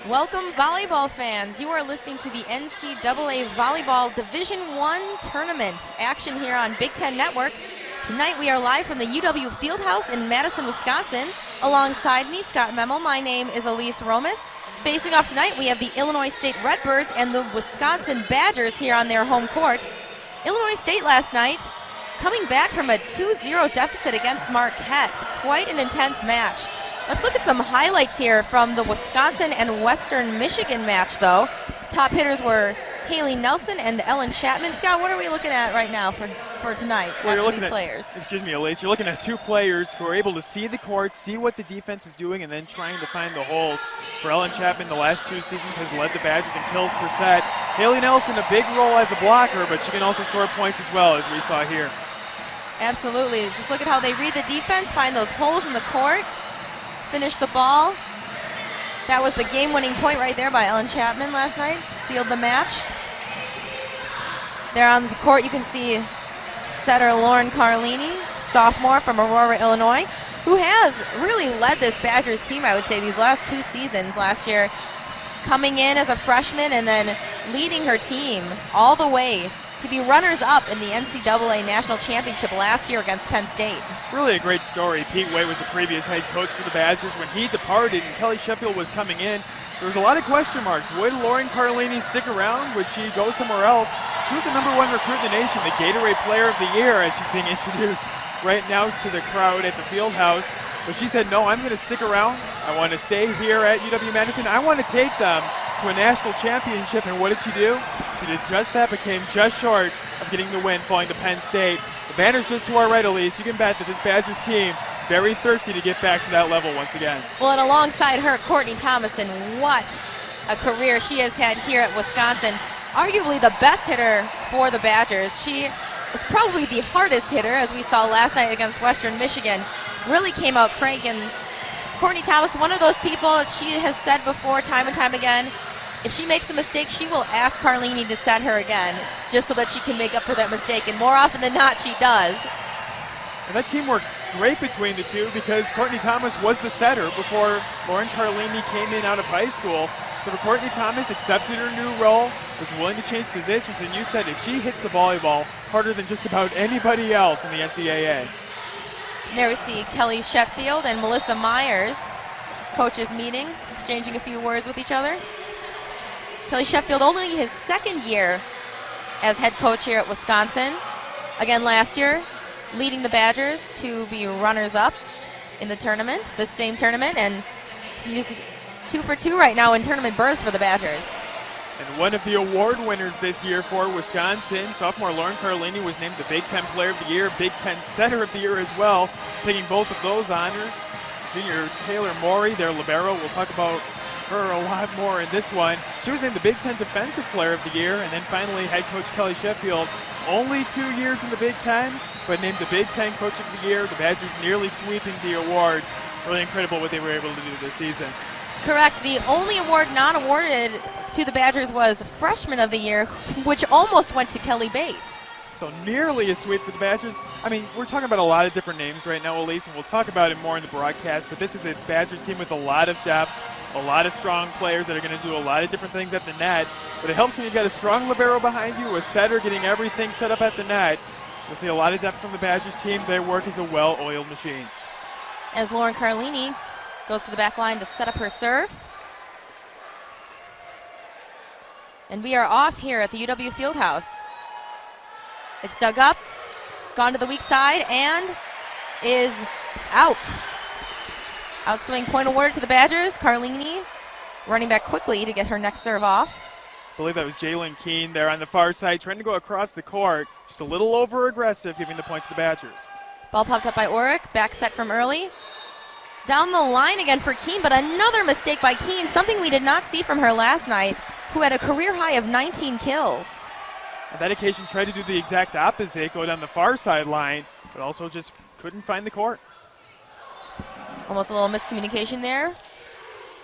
Welcome, volleyball fans. You are listening to the NCAA Volleyball Division I Tournament action here on Big Ten Network. Tonight we are live from the UW Fieldhouse in Madison, Wisconsin. Alongside me, Scott Memel. My name is Elise Romas. Facing off tonight, we have the Illinois State Redbirds and the Wisconsin Badgers here on their home court. Illinois State last night coming back from a 2-0 deficit against Marquette. Quite an intense match. Let's look at some highlights here from the Wisconsin and Western Michigan match, though. Top hitters were Haley Nelson and Ellen Chapman. Scott, what are we looking at right now for tonight after these players? Excuse me, Elise. You're looking at two players who are able to see the court, see what the defense is doing, and then trying to find the holes. For Ellen Chapman, the last two seasons has led the Badgers in kills per set. Haley Nelson, a big role as a blocker, but she can also score points as well, as we saw here. Absolutely. Just look at how they read the defense, find those holes in the court, finish the ball. That was the game-winning point right there by Ellen Chapman last night. Sealed the match. There on the court you can see setter Lauren Carlini, sophomore from Aurora, Illinois, who has really led this Badgers team, I would say, these last two seasons. Last year coming in as a freshman and then leading her team all the way to be runners-up in the NCAA National Championship last year against Penn State. Really a great story. Pete Way was the previous head coach for the Badgers. When he departed and Kelly Sheffield was coming in, there was a lot of question marks. Would Lauren Carlini stick around? Would she go somewhere else? She was the #1 recruit in the nation, the Gatorade Player of the Year, as she's being introduced right now to the crowd at the Fieldhouse. But she said, no, I'm going to stick around. I want to stay here at UW-Madison. I want to take them to a national championship. And what did she do? She did just that, but came just short of getting the win, falling to Penn State. The banner's just to our right, Elise. You can bet that this Badgers team very thirsty to get back to that level once again. Well, and alongside her, Courtney Thomas, and what a career she has had here at Wisconsin. Arguably the best hitter for the Badgers. She is probably the hardest hitter, as we saw last night against Western Michigan. Really came out cranking. Courtney Thomas, one of those people, she has said before time and time again, if she makes a mistake, she will ask Carlini to set her again, just so that she can make up for that mistake. And more often than not, she does. And that team works great between the two because Courtney Thomas was the setter before Lauren Carlini came in out of high school. So for Courtney Thomas, accepted her new role, was willing to change positions, and you said if she hits the volleyball harder than just about anybody else in the NCAA. And there we see Kelly Sheffield and Melissa Myers, coaches meeting, exchanging a few words with each other. Kelly Sheffield only his second year as head coach here at Wisconsin. Again last year, leading the Badgers to be runners-up in the tournament, this same tournament, and he's 2 for 2 right now in tournament berths for the Badgers. And one of the award winners this year for Wisconsin, sophomore Lauren Carlini, was named the Big Ten Player of the Year, Big Ten Setter of the Year as well, taking both of those honors. Junior Taylor Morey, their libero, we'll talk about her a lot more in this one. She was named the Big Ten Defensive Player of the Year, and then finally head coach Kelly Sheffield, only 2 years in the Big Ten, but named the Big Ten Coach of the Year. The Badgers nearly sweeping the awards. Really incredible what they were able to do this season. Correct. The only award not awarded to the Badgers was Freshman of the Year, which almost went to Kelly Bates. So nearly a sweep for the Badgers. I mean, we're talking about a lot of different names right now, Elise, and we'll talk about it more in the broadcast, but this is a Badgers team with a lot of depth, a lot of strong players that are going to do a lot of different things at the net. But it helps when you've got a strong libero behind you, a setter getting everything set up at the net. You'll see a lot of depth from the Badgers team. Their work is a well-oiled machine. As Lauren Carlini goes to the back line to set up her serve. And we are off here at the UW Fieldhouse. It's dug up, gone to the weak side, and is out. Outswing point awarded to the Badgers. Carlini running back quickly to get her next serve off. I believe that was Jalen Keene there on the far side, trying to go across the court. Just a little over-aggressive, giving the point to the Badgers. Ball popped up by Orick, back set from early. Down the line again for Keene, but another mistake by Keene, something we did not see from her last night, who had a career high of 19 kills. On that occasion, tried to do the exact opposite, go down the far sideline, but also just couldn't find the court. Almost a little miscommunication there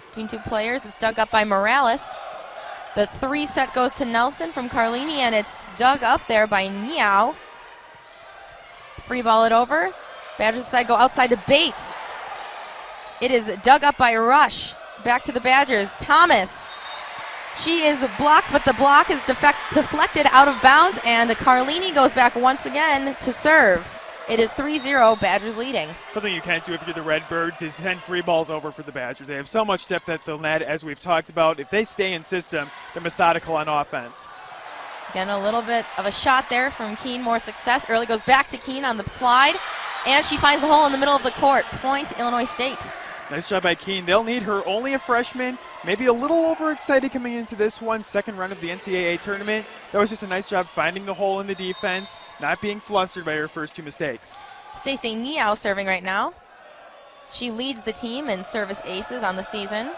between two players. It's dug up by Morales. The 3 set goes to Nelson from Carlini, and it's dug up there by Niao. Free ball it over. Badgers side go outside to Bates. It is dug up by Rush. back to the Badgers. Thomas. She is blocked, but the block is deflected out of bounds, and Carlini goes back once again to serve. It is 3-0, Badgers leading. Something you can't do if you're the Redbirds is send free balls over for the Badgers. They have so much depth at the net, as we've talked about. If they stay in system, they're methodical on offense. Again, a little bit of a shot there from Keene. More success. Early goes back to Keene on the slide, and she finds the hole in the middle of the court. Point, Illinois State. Nice job by Keene. They'll need her, only a freshman, maybe a little overexcited coming into this one, second run of the NCAA tournament. That was just a nice job finding the hole in the defense, not being flustered by her first two mistakes. Stacey Niao serving right now. She leads the team in service aces on the season.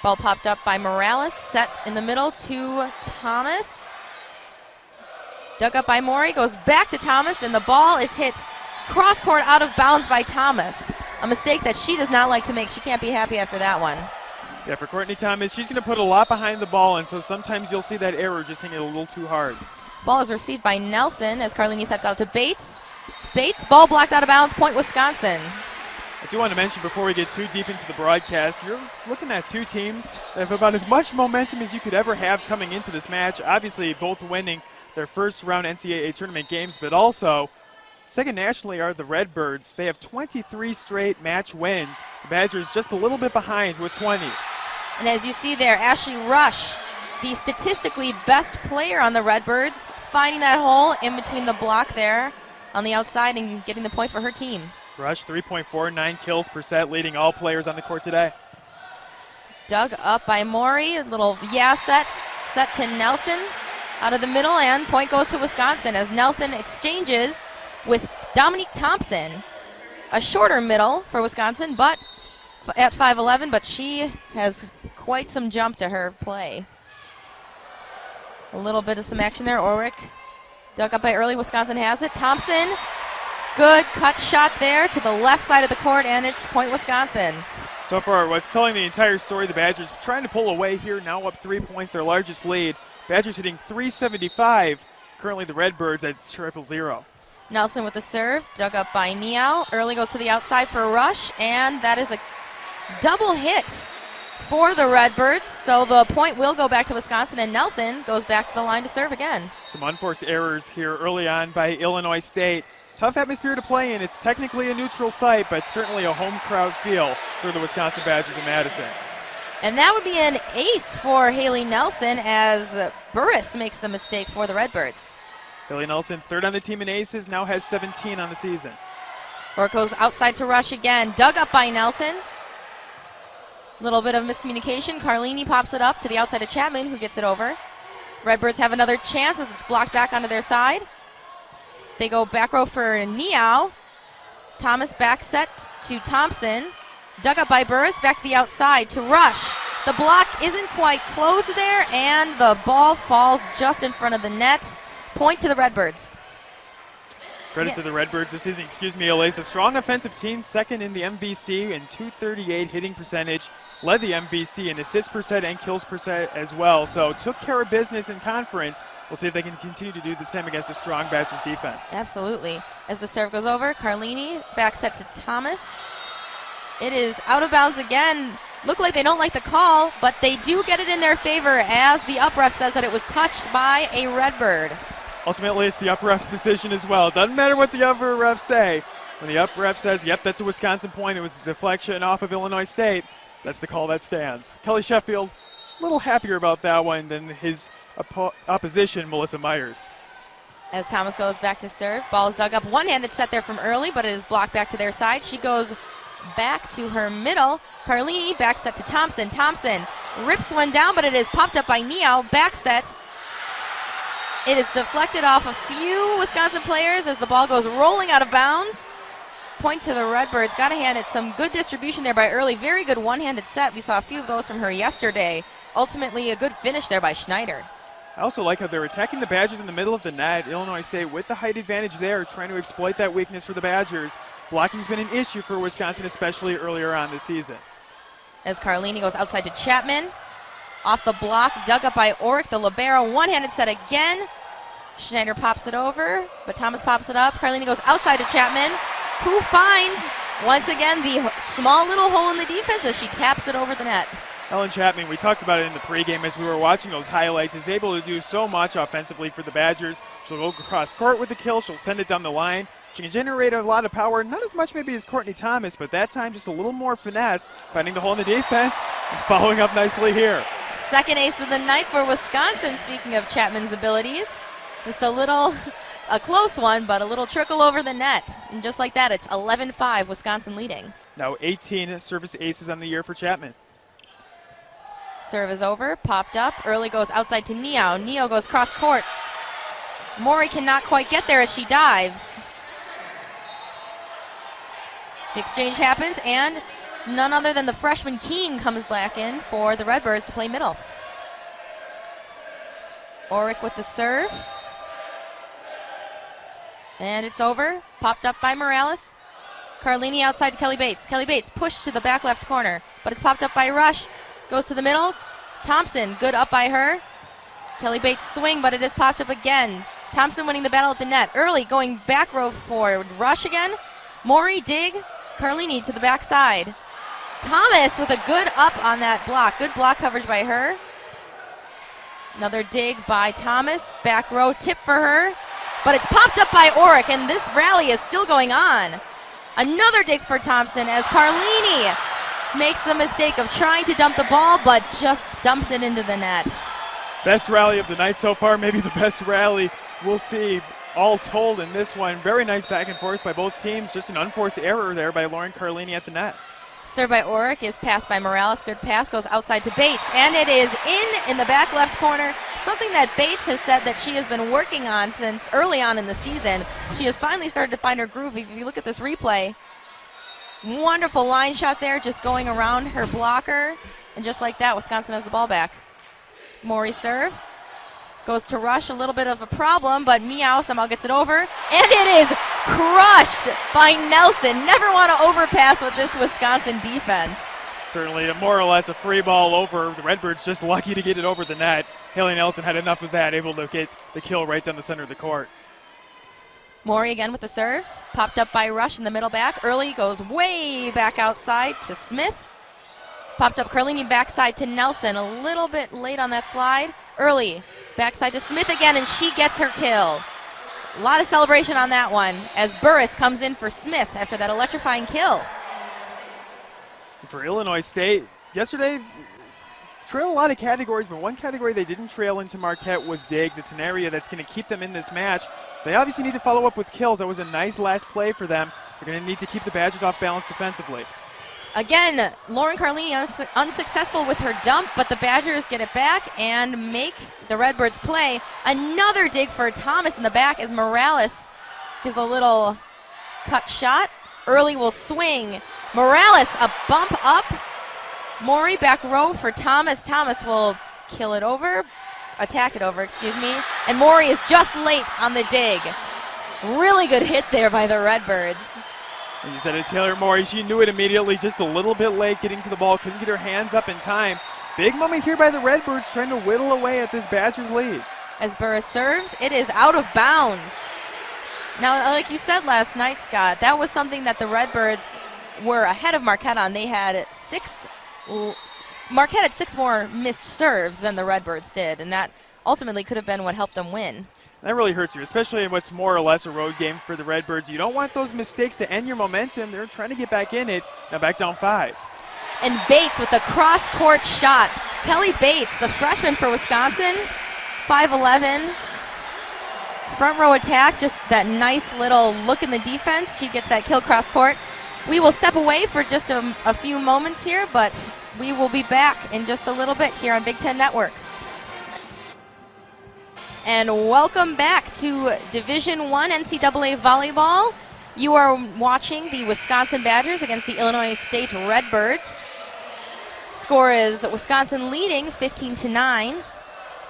Ball popped up by Morales, set in the middle to Thomas. Dug up by Maury, goes back to Thomas, and the ball is hit cross court out of bounds by Thomas. A mistake that she does not like to make. She can't be happy after that one. Yeah, for Courtney Thomas, she's going to put a lot behind the ball, and so sometimes you'll see that error just hitting it a little too hard. Ball is received by Nelson as Carlini sets out to Bates. Bates, ball blocked out of bounds, point Wisconsin. I do want to mention before we get too deep into the broadcast, you're looking at two teams that have about as much momentum as you could ever have coming into this match. Obviously, both winning their first round NCAA tournament games, but also second nationally are the Redbirds. They have 23 straight match wins. The Badgers just a little bit behind with 20. And as you see there, Ashley Rush, the statistically best player on the Redbirds, finding that hole in between the block there on the outside and getting the point for her team. Rush, 3.49 kills per set, leading all players on the court today. Dug up by Maury, a little set to Nelson out of the middle, and point goes to Wisconsin as Nelson exchanges with Dominique Thompson. A shorter middle for Wisconsin, but at 5'11", but she has quite some jump to her play. A little bit of some action there. Ulrich dug up by early. Wisconsin has it. Thompson, good cut shot there to the left side of the court, and it's point Wisconsin. So far, what's telling the entire story, the Badgers trying to pull away here, now up 3 points, their largest lead. Badgers hitting .375. Currently the Redbirds at 0-0. Nelson with the serve, dug up by Niao. Early goes to the outside for a rush, and that is a double hit for the Redbirds. So the point will go back to Wisconsin, and Nelson goes back to the line to serve again. Some unforced errors here early on by Illinois State. Tough atmosphere to play in. It's technically a neutral site, but certainly a home crowd feel for the Wisconsin Badgers in Madison. And that would be an ace for Haley Nelson as Burris makes the mistake for the Redbirds. Haley Nelson, third on the team in aces, now has 17 on the season. Or it goes outside to Rush again. Dug up by Nelson. Little bit of miscommunication. Carlini pops it up to the outside of Chapman, who gets it over. Redbirds have another chance as it's blocked back onto their side. They go back row for Niao. Thomas back set to Thompson. Dug up by Burris, back to the outside to Rush. The block isn't quite closed there, and the ball falls just in front of the net. Point to the Redbirds. Credit to the Redbirds this season. Elise, a strong offensive team, second in the MVC and .238 hitting percentage. Led the MVC in assists per set and kills per set as well. So took care of business in conference. We'll see if they can continue to do the same against a strong Badgers defense. Absolutely. As the serve goes over, Carlini back set to Thomas. It is out of bounds again. Look like they don't like the call, but they do get it in their favor as the up ref says that it was touched by a Redbird. Ultimately, it's the up ref's decision as well. It doesn't matter what the other refs say. When the up ref says, yep, that's a Wisconsin point, it was a deflection off of Illinois State, that's the call that stands. Kelly Sheffield, a little happier about that one than his opposition, Melissa Myers. As Thomas goes back to serve, ball is dug up. One-handed set there from early, but it is blocked back to their side. She goes back to her middle. Carlini back set to Thompson. Thompson rips one down, but it is popped up by Niao. Back set. It is deflected off a few Wisconsin players as the ball goes rolling out of bounds. Point to the Redbirds. Got to hand it some good distribution there by Early. Very good one-handed set. We saw a few of those from her yesterday. Ultimately, a good finish there by Schneider. I also like how they're attacking the Badgers in the middle of the net. Illinois State with the height advantage there, trying to exploit that weakness for the Badgers. Blocking's been an issue for Wisconsin, especially earlier on this season. As Carlini goes outside to Chapman. Off the block, dug up by Orrick, the libero. One-handed set again. Schneider pops it over, but Thomas pops it up. Carlini goes outside to Chapman, who finds Once again, the small little hole in the defense as she taps it over the net. Ellen Chapman, we talked about it in the pregame as we were watching those highlights, is able to do so much offensively for the Badgers. She'll go across court with the kill. She'll send it down the line. She can generate a lot of power, not as much maybe as Courtney Thomas, but that time just a little more finesse, finding the hole in the defense and following up nicely here. Second ace of the night for Wisconsin, speaking of Chapman's abilities. Just a close one, but a little trickle over the net. And just like that, it's 11-5, Wisconsin leading. Now 18 service aces on the year for Chapman. Serve is over, popped up. Early goes outside to Neo. Neo goes cross court. Maury cannot quite get there as she dives. The exchange happens, and none other than the freshman Keene comes back in for the Redbirds to play middle. Orick with the serve. And it's over. Popped up by Morales. Carlini outside to Kelly Bates. Kelly Bates pushed to the back left corner, but it's popped up by Rush. Goes to the middle. Thompson, good up by her. Kelly Bates swing, but it is popped up again. Thompson winning the battle at the net. Early going back row forward. Rush again. Maury, dig. Carlini to the backside. Thomas with a good up on that block. Good block coverage by her. Another dig by Thomas. Back row tip for her. But it's popped up by Orick, and this rally is still going on. Another dig for Thompson as Carlini makes the mistake of trying to dump the ball, but just dumps it into the net. Best rally of the night so far, maybe the best rally we'll see all told in this one. Very nice back and forth by both teams. Just an unforced error there by Lauren Carlini at the net. Serve by Orick is passed by Morales. Good pass goes outside to Bates, and it is in the back left corner. Something that Bates has said that she has been working on since early on in the season. She has finally started to find her groove. If you look at this replay, wonderful line shot there, just going around her blocker, and just like that, Wisconsin has the ball back. Maury serve. Goes to Rush, a little bit of a problem, but Meow somehow gets it over. And it is crushed by Nelson. Never want to overpass with this Wisconsin defense. Certainly more or less a free ball over. The Redbirds just lucky to get it over the net. Haley Nelson had enough of that, able to get the kill right down the center of the court. Maury again with the serve. Popped up by Rush in the middle back. Early goes way back outside to Smith. Popped up Carlini backside to Nelson. A little bit late on that slide. Early backside to Smith again, and she gets her kill. A lot of celebration on that one as Burris comes in for Smith after that electrifying kill. For Illinois State, yesterday, trail a lot of categories, but one category they didn't trail into Marquette was digs. It's an area that's going to keep them in this match. They obviously need to follow up with kills. That was a nice last play for them. They're going to need to keep the Badgers off balance defensively. Again, Lauren Carlini unsuccessful with her dump, but the Badgers get it back and make the Redbirds play. Another dig for Thomas in the back as Morales gives a little cut shot. Early will swing. Morales, a bump up. Maury back row for Thomas. Thomas will attack it over, excuse me. And Maury is just late on the dig. Really good hit there by the Redbirds. And you said it, Taylor Maury, she knew it immediately, just a little bit late getting to the ball, couldn't get her hands up in time. Big moment here by the Redbirds trying to whittle away at this Badgers lead. As Burris serves, it is out of bounds. Now, like you said last night, Scott, that was something that the Redbirds were ahead of Marquette on. They had Marquette had 6 more missed serves than the Redbirds did, and that ultimately could have been what helped them win. That really hurts you, especially in what's more or less a road game for the Redbirds. You don't want those mistakes to end your momentum. They're trying to get back in it. Now back down 5. And Bates with the cross-court shot. Kelly Bates, the freshman for Wisconsin, 5'11". Front row attack, just that nice little look in the defense. She gets that kill cross-court. We will step away for just a few moments here, but we will be back in just a little bit here on Big Ten Network. And welcome back to Division I NCAA Volleyball. You are watching the Wisconsin Badgers against the Illinois State Redbirds. Score is Wisconsin leading 15-9.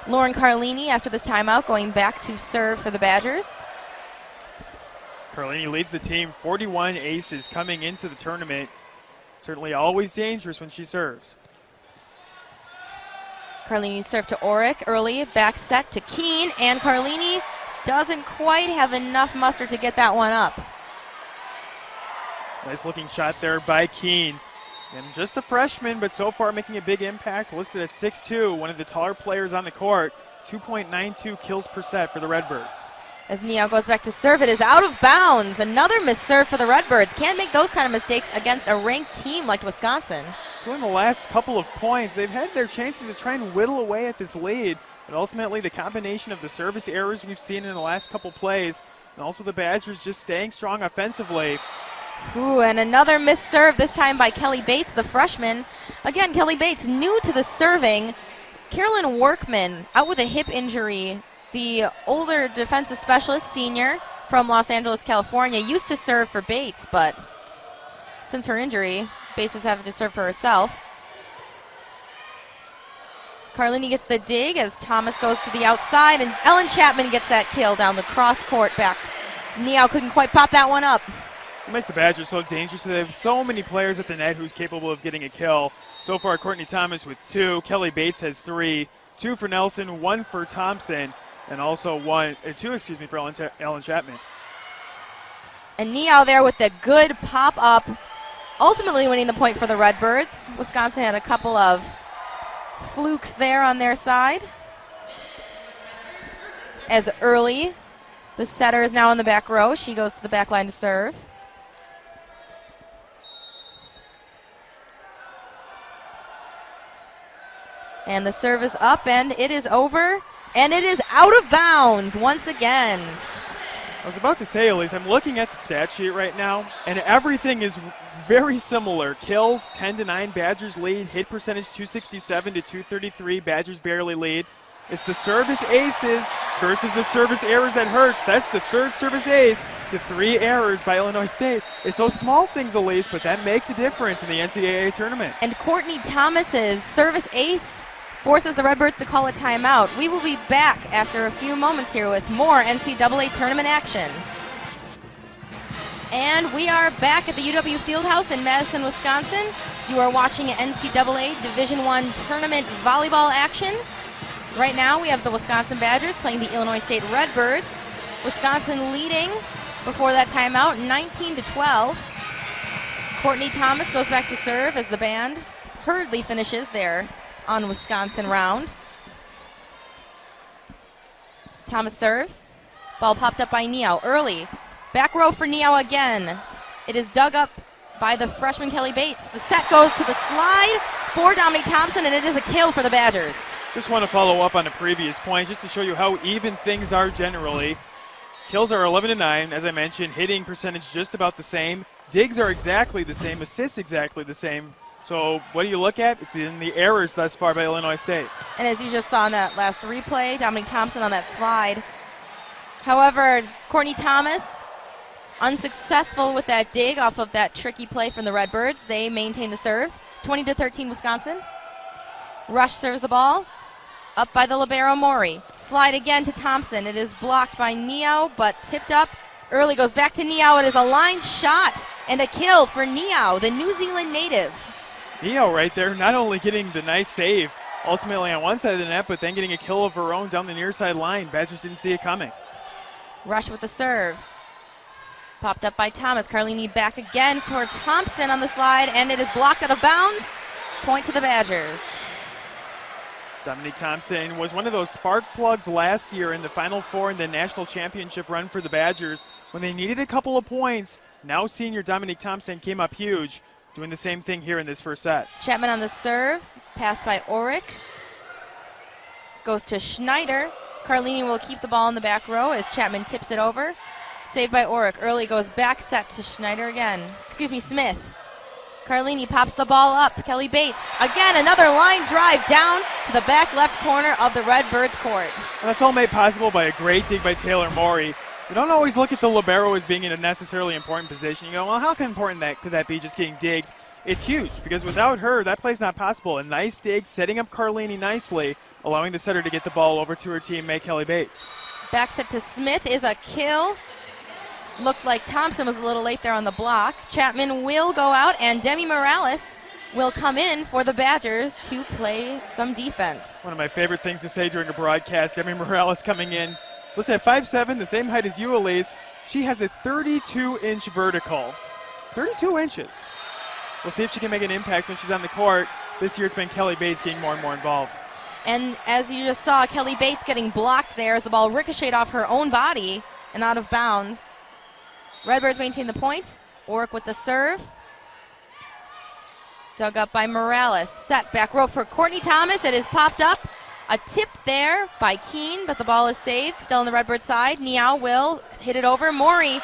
Lauren Carlini, after this timeout, going back to serve for the Badgers. Carlini leads the team, 41 aces coming into the tournament. Certainly always dangerous when she serves. Carlini serve to Orick early, back set to Keene, and Carlini doesn't quite have enough muster to get that one up. Nice looking shot there by Keene. And just a freshman, but so far making a big impact. Listed at 6'2", one of the taller players on the court. 2.92 kills per set for the Redbirds. As Neo goes back to serve, it is out of bounds. Another missed serve for the Redbirds. Can't make those kind of mistakes against a ranked team like Wisconsin. So in the last couple of points, they've had their chances to try and whittle away at this lead. But ultimately, the combination of the service errors we've seen in the last couple plays, and also the Badgers just staying strong offensively. Ooh, and another missed serve, this time by Kelly Bates, the freshman. Again, Kelly Bates, new to the serving. Carolyn Workman, out with a hip injury. The older defensive specialist, senior from Los Angeles, California, used to serve for Bates, but since her injury, Bates is having to serve for herself. Carlini gets the dig as Thomas goes to the outside, and Ellen Chapman gets that kill down the cross court back. Neo couldn't quite pop that one up. It makes the Badgers so dangerous. They have so many players at the net who's capable of getting a kill. So far, Courtney Thomas with 2. Kelly Bates has 3. 2 for Nelson, 1 for Thompson, and also 2 for Ellen Chapman. And Neo there with the good pop-up, ultimately winning the point for the Redbirds. Wisconsin had a couple of flukes there on their side. As Early, the setter, is now in the back row. She goes to the back line to serve. And the serve is up, and it is over, and it is out of bounds once again. I was about to say, Elise, I'm looking at the stat sheet right now, and everything is very similar. Kills 10-9, Badgers lead. Hit percentage 267 to 233, Badgers barely lead. It's the service aces versus the service errors that hurts. That's the third service ace to 3 errors by Illinois State. It's those small things, Elise, but that makes a difference in the NCAA tournament. And Courtney Thomas's service ace forces the Redbirds to call a timeout. We will be back after a few moments here with more NCAA tournament action. And we are back at the UW Fieldhouse in Madison, Wisconsin. You are watching NCAA Division I tournament volleyball action. Right now we have the Wisconsin Badgers playing the Illinois State Redbirds. Wisconsin leading before that timeout 19-12. Courtney Thomas goes back to serve as the band hurriedly finishes there on Wisconsin round. As Thomas serves. Ball popped up by Neo. Early. Back row for Neo again. It is dug up by the freshman Kelly Bates. The set goes to the slide for Dominique Thompson, and it is a kill for the Badgers. Just want to follow up on the previous point just to show you how even things are generally. Kills are 11-9, as I mentioned. Hitting percentage just about the same. Digs are exactly the same. Assists exactly the same. So what do you look at? It's in the errors thus far by Illinois State. And as you just saw in that last replay, Dominique Thompson on that slide. However, Courtney Thomas unsuccessful with that dig off of that tricky play from the Redbirds. They maintain the serve. 20-13 Wisconsin. Rush serves the ball. Up by the libero Mori. Slide again to Thompson. It is blocked by Neo, but tipped up. Early goes back to Neo. It is a line shot and a kill for Neo, the New Zealand native. Neo right there, not only getting the nice save ultimately on one side of the net, but then getting a kill of her own down the near side line. Badgers didn't see it coming. Rush with the serve. Popped up by Thomas. Carlini back again for Thompson on the slide, and it is blocked out of bounds. Point to the Badgers. Dominique Thompson was one of those spark plugs last year in the Final Four in the national championship run for the Badgers. When they needed a couple of points, now senior Dominique Thompson came up huge, doing the same thing here in this first set. Chapman on the serve. Passed by Orick. Goes to Schneider. Carlini will keep the ball in the back row as Chapman tips it over. Saved by Orick. Early goes back set to Schneider again. Smith. Carlini pops the ball up. Kelly Bates. Again, another line drive down to the back left corner of the Redbirds court. And that's all made possible by a great dig by Taylor Maury. You don't always look at the libero as being in a necessarily important position. You go, well, how important could that be, just getting digs? It's huge, because without her, that play's not possible. A nice dig, setting up Carlini nicely, allowing the setter to get the ball over to her teammate, Kelly Bates. Back set to Smith is a kill. Looked like Thompson was a little late there on the block. Chapman will go out, and Demi Morales will come in for the Badgers to play some defense. One of my favorite things to say during a broadcast, Demi Morales coming in. Listen, at 5'7", the same height as you, Elise, she has a 32-inch vertical. 32 inches. We'll see if she can make an impact when she's on the court. This year it's been Kelly Bates getting more and more involved. And as you just saw, Kelly Bates getting blocked there as the ball ricocheted off her own body and out of bounds. Redbirds maintain the point. Orrick with the serve. Dug up by Morales. Set back row for Courtney Thomas. It is popped up. A tip there by Keene, but the ball is saved. Still on the Redbird side. Niao will hit it over. Maury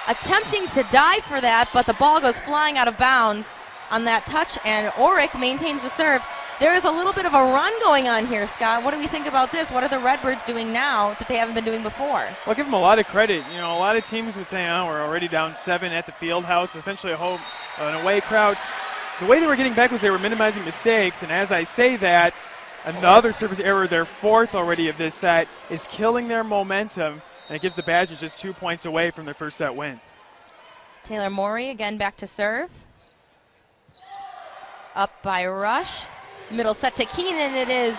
attempting to dive for that, but the ball goes flying out of bounds on that touch, and Orrick maintains the serve. There is a little bit of a run going on here, Scott. What do we think about this? What are the Redbirds doing now that they haven't been doing before? Well, I give them a lot of credit. You know, a lot of teams would say, oh, we're already down 7 at the field house, essentially an away crowd. The way they were getting back was they were minimizing mistakes, and as I say that, another service error, their 4th already of this set, is killing their momentum, and it gives the Badgers just 2 points away from their first set win. Taylor Maury again back to serve. Up by Rush. Middle set to Keenan. It is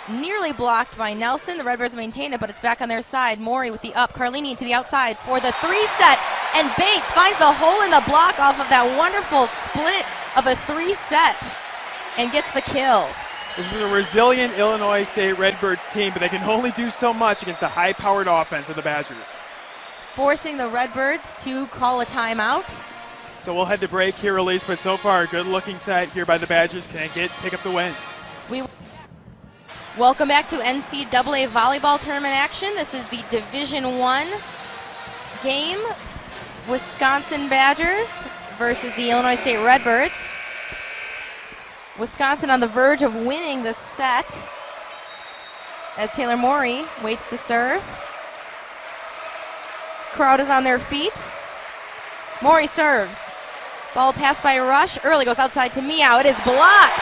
nearly blocked by Nelson. The Redbirds maintain it, but it's back on their side. Maury with the up. Carlini to the outside for the 3 set. And Bates finds the hole in the block off of that wonderful split of a 3 set and gets the kill. This is a resilient Illinois State Redbirds team, but they can only do so much against the high-powered offense of the Badgers. Forcing the Redbirds to call a timeout. So we'll head to break here, Elise, but so far a good-looking set here by the Badgers. Can it pick up the win? Welcome back to NCAA volleyball tournament action. This is the Division I game. Wisconsin Badgers versus the Illinois State Redbirds. Wisconsin on the verge of winning the set as Taylor Maury waits to serve. Crowd is on their feet. Maury serves. Ball passed by Rush. Early goes outside to Miao. It is blocked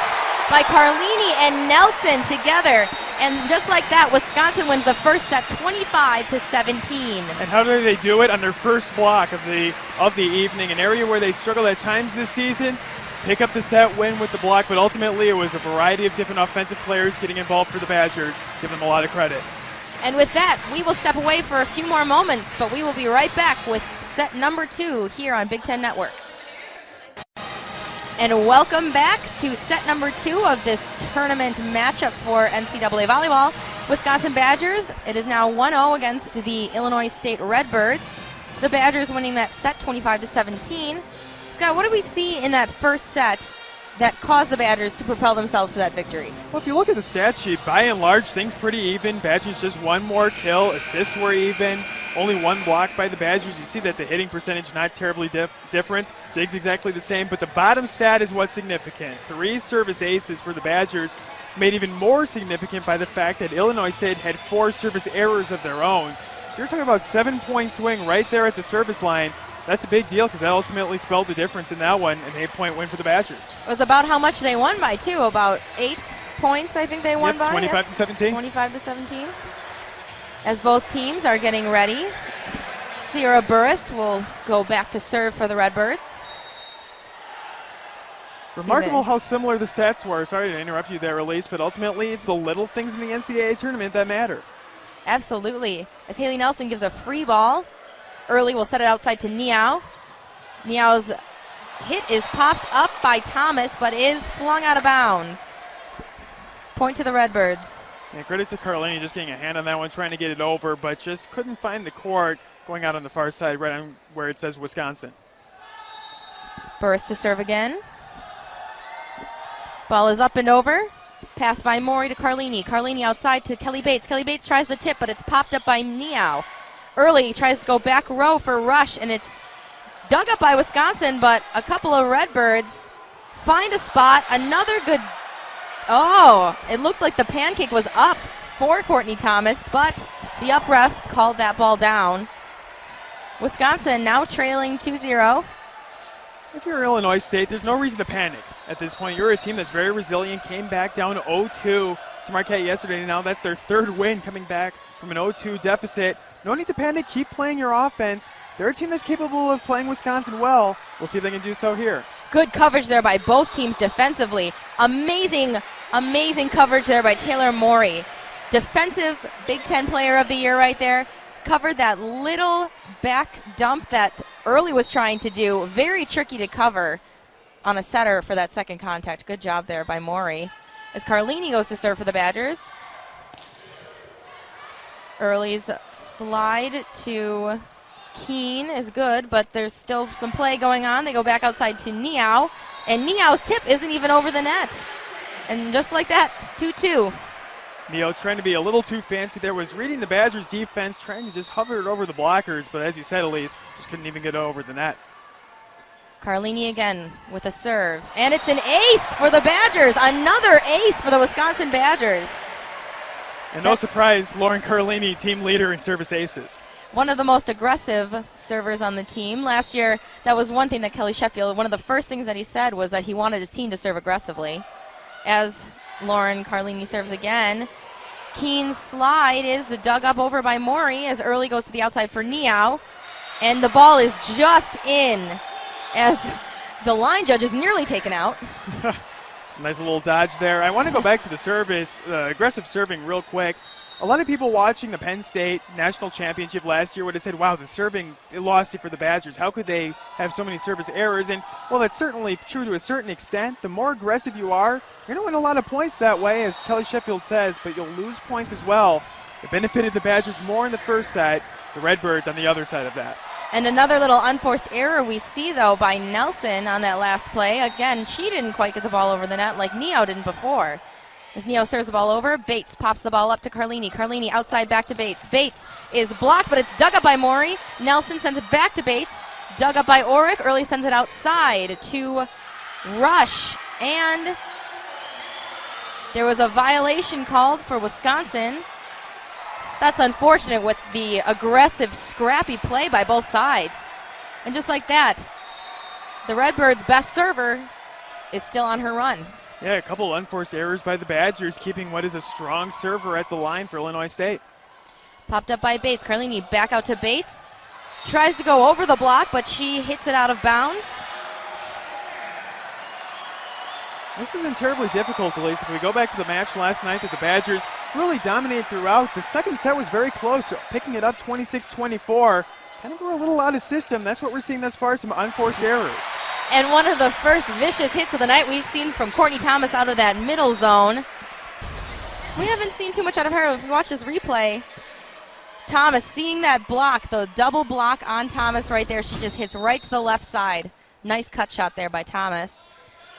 by Carlini and Nelson together. And just like that, Wisconsin wins the first set 25-17. And how do they do it? On their first block of the evening, an area where they struggled at times this season. Pick up the set, win with the block, but ultimately it was a variety of different offensive players getting involved for the Badgers. Give them a lot of credit. And with that, we will step away for a few more moments, but we will be right back with set number 2 here on Big Ten Network. And welcome back to set number 2 of this tournament matchup for NCAA volleyball. Wisconsin Badgers, it is now 1-0 against the Illinois State Redbirds. The Badgers winning that set 25-17. Scott, what did we see in that first set that caused the Badgers to propel themselves to that victory? Well, if you look at the stat sheet, by and large, things pretty even. Badgers just 1 more kill. Assists were even. Only 1 block by the Badgers. You see that the hitting percentage not terribly different. Digs exactly the same, but the bottom stat is what's significant. 3 service aces for the Badgers, made even more significant by the fact that Illinois State had 4 service errors of their own. So you're talking about 7-point swing right there at the service line. That's a big deal because that ultimately spelled the difference in that one, an 8-point win for the Badgers. It was about how much they won by, too. About 8 points, I think they won by. 25-17. 25-17. As both teams are getting ready, Sierra Burris will go back to serve for the Redbirds. Remarkable how similar the stats were. Sorry to interrupt you there, Elise, but ultimately it's the little things in the NCAA tournament that matter. Absolutely. As Haley Nelson gives a free ball. Early will set it outside to Niao. Niao's hit is popped up by Thomas, but is flung out of bounds. Point to the Redbirds. Yeah, credit to Carlini just getting a hand on that one, trying to get it over, but just couldn't find the court going out on the far side, right on where it says Wisconsin. Burris to serve again. Ball is up and over. Pass by Maury to Carlini. Carlini outside to Kelly Bates. Kelly Bates tries the tip, but it's popped up by Niao. Early tries to go back row for Rush, and it's dug up by Wisconsin, but a couple of Redbirds find a spot. Another good, it looked like the pancake was up for Courtney Thomas, but the up ref called that ball down. Wisconsin now trailing 2-0. If you're Illinois State, there's no reason to panic at this point. You're a team that's very resilient, came back down 0-2 to Marquette yesterday, and now that's their 3rd win coming back from an 0-2 deficit. No need to panic. Keep playing your offense. They're a team that's capable of playing Wisconsin well. We'll see if they can do so here. Good coverage there by both teams defensively. Amazing coverage there by Taylor Maury. Defensive Big Ten Player of the Year right there. Covered that little back dump that Early was trying to do. Very tricky to cover on a setter for that second contact. Good job there by Maury. As Carlini goes to serve for the Badgers. Early's slide to Keene is good, but there's still some play going on. They go back outside to Niao, and Niao's tip isn't even over the net. And just like that, 2-2. Neo trying to be a little too fancy there, was reading the Badgers defense, trying to just hover it over the blockers, but as you said, Elise, just couldn't even get over the net. Carlini again with a serve, and it's an ace for the Badgers. Another ace for the Wisconsin Badgers. And no surprise, Lauren Carlini, team leader in service aces. One of the most aggressive servers on the team. Last year, that was one thing that Kelly Sheffield, one of the first things that he said was that he wanted his team to serve aggressively. As Lauren Carlini serves again. Keene's slide is dug up over by Maury as Early goes to the outside for Niao. And the ball is just in as the line judge is nearly taken out. Nice little dodge there. I want to go back to the service, aggressive serving real quick. A lot of people watching the Penn State National Championship last year would have said, wow, the serving, it lost it for the Badgers. How could they have so many service errors? And, well, that's certainly true to a certain extent. The more aggressive you are, you're going to win a lot of points that way, as Kelly Sheffield says, but you'll lose points as well. It benefited the Badgers more in the first set, the Redbirds on the other side of that. And another little unforced error we see, though, by Nelson on that last play. Again, she didn't quite get the ball over the net like Niao didn't before. As Niao serves the ball over, Bates pops the ball up to Carlini. Carlini outside back to Bates. Bates is blocked, but it's dug up by Maury. Nelson sends it back to Bates. Dug up by Orick. Early sends it outside to Rush. And there was a violation called for Wisconsin. That's unfortunate with the aggressive, scrappy play by both sides. And just like that, the Redbirds' best server is still on her run. Yeah, a couple unforced errors by the Badgers, keeping what is a strong server at the line for Illinois State. Popped up by Bates. Carlini back out to Bates. Tries to go over the block, but she hits it out of bounds. This isn't terribly difficult, Elise. If we go back to the match last night that the Badgers really dominated throughout, the second set was very close, picking it up 26-24. Kind of were a little out of system. That's what we're seeing thus far, some unforced errors. And one of the first vicious hits of the night we've seen from Courtney Thomas out of that middle zone. We haven't seen too much out of her. If you watch this replay, Thomas seeing that block, the double block on Thomas right there, she just hits right to the left side. Nice cut shot there by Thomas.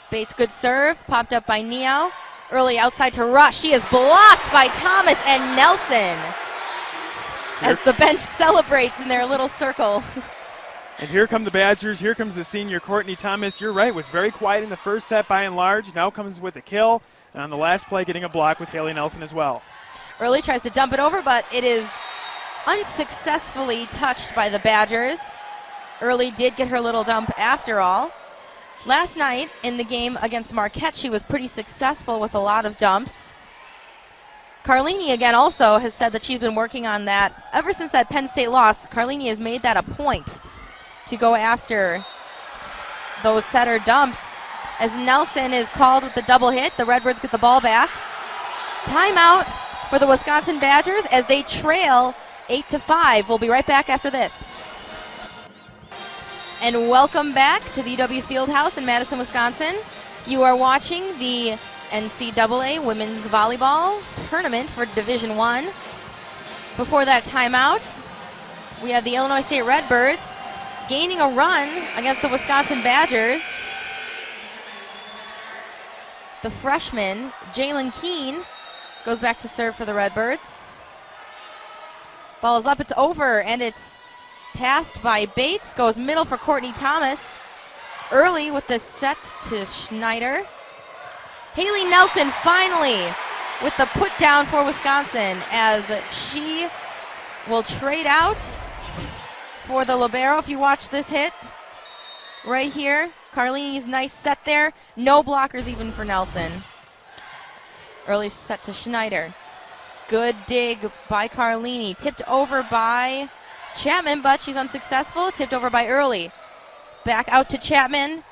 Bates, good serve, popped up by Niao. Early outside to Rush. She is blocked by Thomas and Nelson as the bench celebrates in their little circle. And here come the Badgers. Here comes the senior Courtney Thomas. You're right, was very quiet in the first set by and large. Now comes with a kill. And on the last play, getting a block with Haley Nelson as well. Early tries to dump it over, but it is unsuccessfully touched by the Badgers. Early did get her little dump after all. Last night in the game against Marquette, she was pretty successful with a lot of dumps. Carlini, again, also has said that she's been working on that. Ever since that Penn State loss, Carlini has made that a point to go after those setter dumps. As Nelson is called with the double hit, the Redbirds get the ball back. Timeout for the Wisconsin Badgers as they trail 8-5. We'll be right back after this. And welcome back to the UW Fieldhouse in Madison, Wisconsin. You are watching the NCAA Women's Volleyball Tournament for Division I. Before that timeout, we have the Illinois State Redbirds gaining a run against the Wisconsin Badgers. The freshman, Jalen Keene, goes back to serve for the Redbirds. Ball is up, it's over, and it's passed by Bates. Goes middle for Courtney Thomas. Early with the set to Schneider. Haley Nelson finally with the put down for Wisconsin as she will trade out for the libero. If you watch this hit right here, Carlini's nice set there. No blockers even for Nelson. Early set to Schneider. Good dig by Carlini. Tipped over by Chapman, but she's unsuccessful. Tipped over by Early. Back out to Chapman.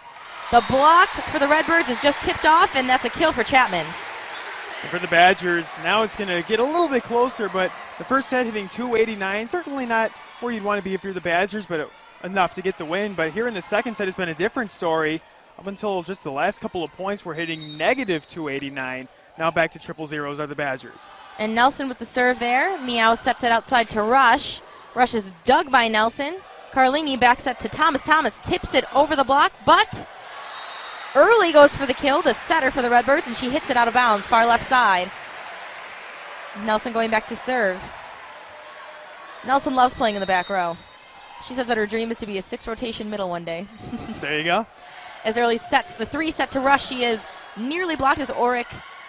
The block for the Redbirds is just tipped off, and that's a kill for Chapman. And for the Badgers, now it's going to get a little bit closer, but the first set hitting 289, certainly not where you'd want to be if you're the Badgers, but enough to get the win. But here in the second set, it's been a different story. Up until just the last couple of points, we're hitting negative 289. Now back to triple zeros are the Badgers. And Nelson with the serve there. Meow sets it outside to Rush. Rush is dug by Nelson. Carlini back set to Thomas. Thomas tips it over the block, but Early goes for the kill, the setter for the Redbirds, and she hits it out of bounds, far left side. Nelson going back to serve. Nelson loves playing in the back row. She says that her dream is to be a 6-rotation middle one day. There you go. As Early sets the 3 set to Rush, she is nearly blocked as Oric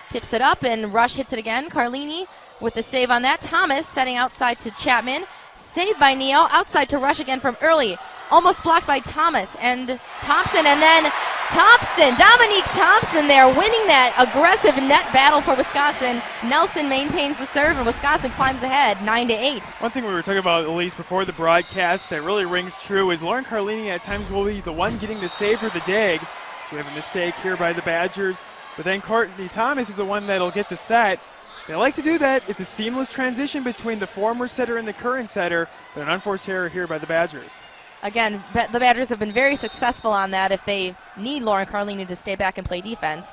tips it up, and Rush hits it again. Carlini with the save on that. Thomas setting outside to Chapman. Saved by Neo. Outside to Rush again from Early. Almost blocked by Thomas and Thompson, and then Thompson, Dominique Thompson there, winning that aggressive net battle for Wisconsin. Nelson maintains the serve, and Wisconsin climbs ahead 9-8. One thing we were talking about, Elise, before the broadcast that really rings true is Lauren Carlini at times will be the one getting the save or the dig. So we have a mistake here by the Badgers. But then Courtney Thomas is the one that'll get the set. They like to do that. It's a seamless transition between the former setter and the current setter, but an unforced error here by the Badgers. Again, the Badgers have been very successful on that if they need Lauren Carlini to stay back and play defense.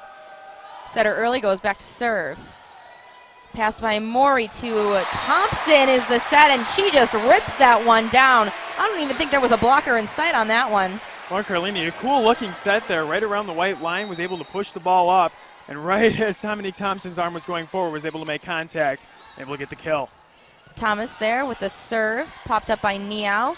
Setter Early goes back to serve. Pass by Maury to Thompson is the set, and she just rips that one down. I don't even think there was a blocker in sight on that one. Lauren Carlini, a cool-looking set there, right around the white line, was able to push the ball up, and right as Dominique Thompson's arm was going forward, was able to make contact, able to get the kill. Thomas there with the serve, popped up by Niao.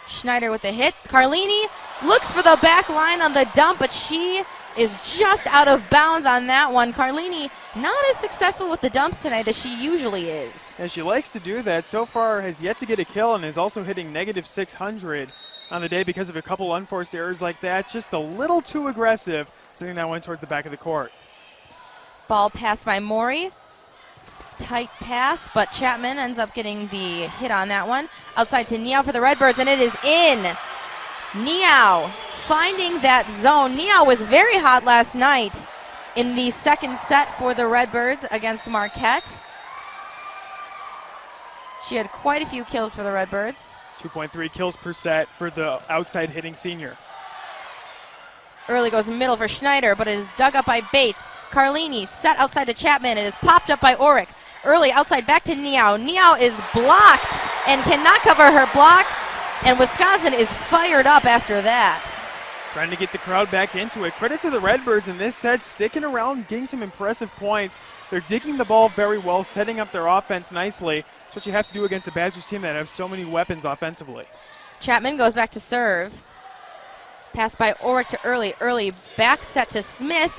Schneider with the hit. Carlini looks for the back line on the dump, but she is just out of bounds on that one. Carlini not as successful with the dumps tonight as she usually is. And she likes to do that. So far has yet to get a kill and is also hitting negative 600 on the day because of a couple unforced errors like that. Just a little too aggressive, something that went towards the back of the court. Ball passed by Maury. Tight pass, but Chapman ends up getting the hit on that one. Outside to Niao for the Redbirds, and it is in. Niao finding that zone. Niao was very hot last night in the second set for the Redbirds against Marquette. She had quite a few kills for the Redbirds. 2.3 kills per set for the outside hitting senior. Early goes middle for Schneider, but it is dug up by Bates. Carlini set outside to Chapman. It is popped up by Oric. Early outside back to Niao. Niao is blocked and cannot cover her block, and Wisconsin is fired up after that. Trying to get the crowd back into it. Credit to the Redbirds in this set, sticking around, getting some impressive points. They're digging the ball very well, setting up their offense nicely. That's what you have to do against a Badgers team that have so many weapons offensively. Chapman goes back to serve. Pass by Oric to Early. Early back set to Smith.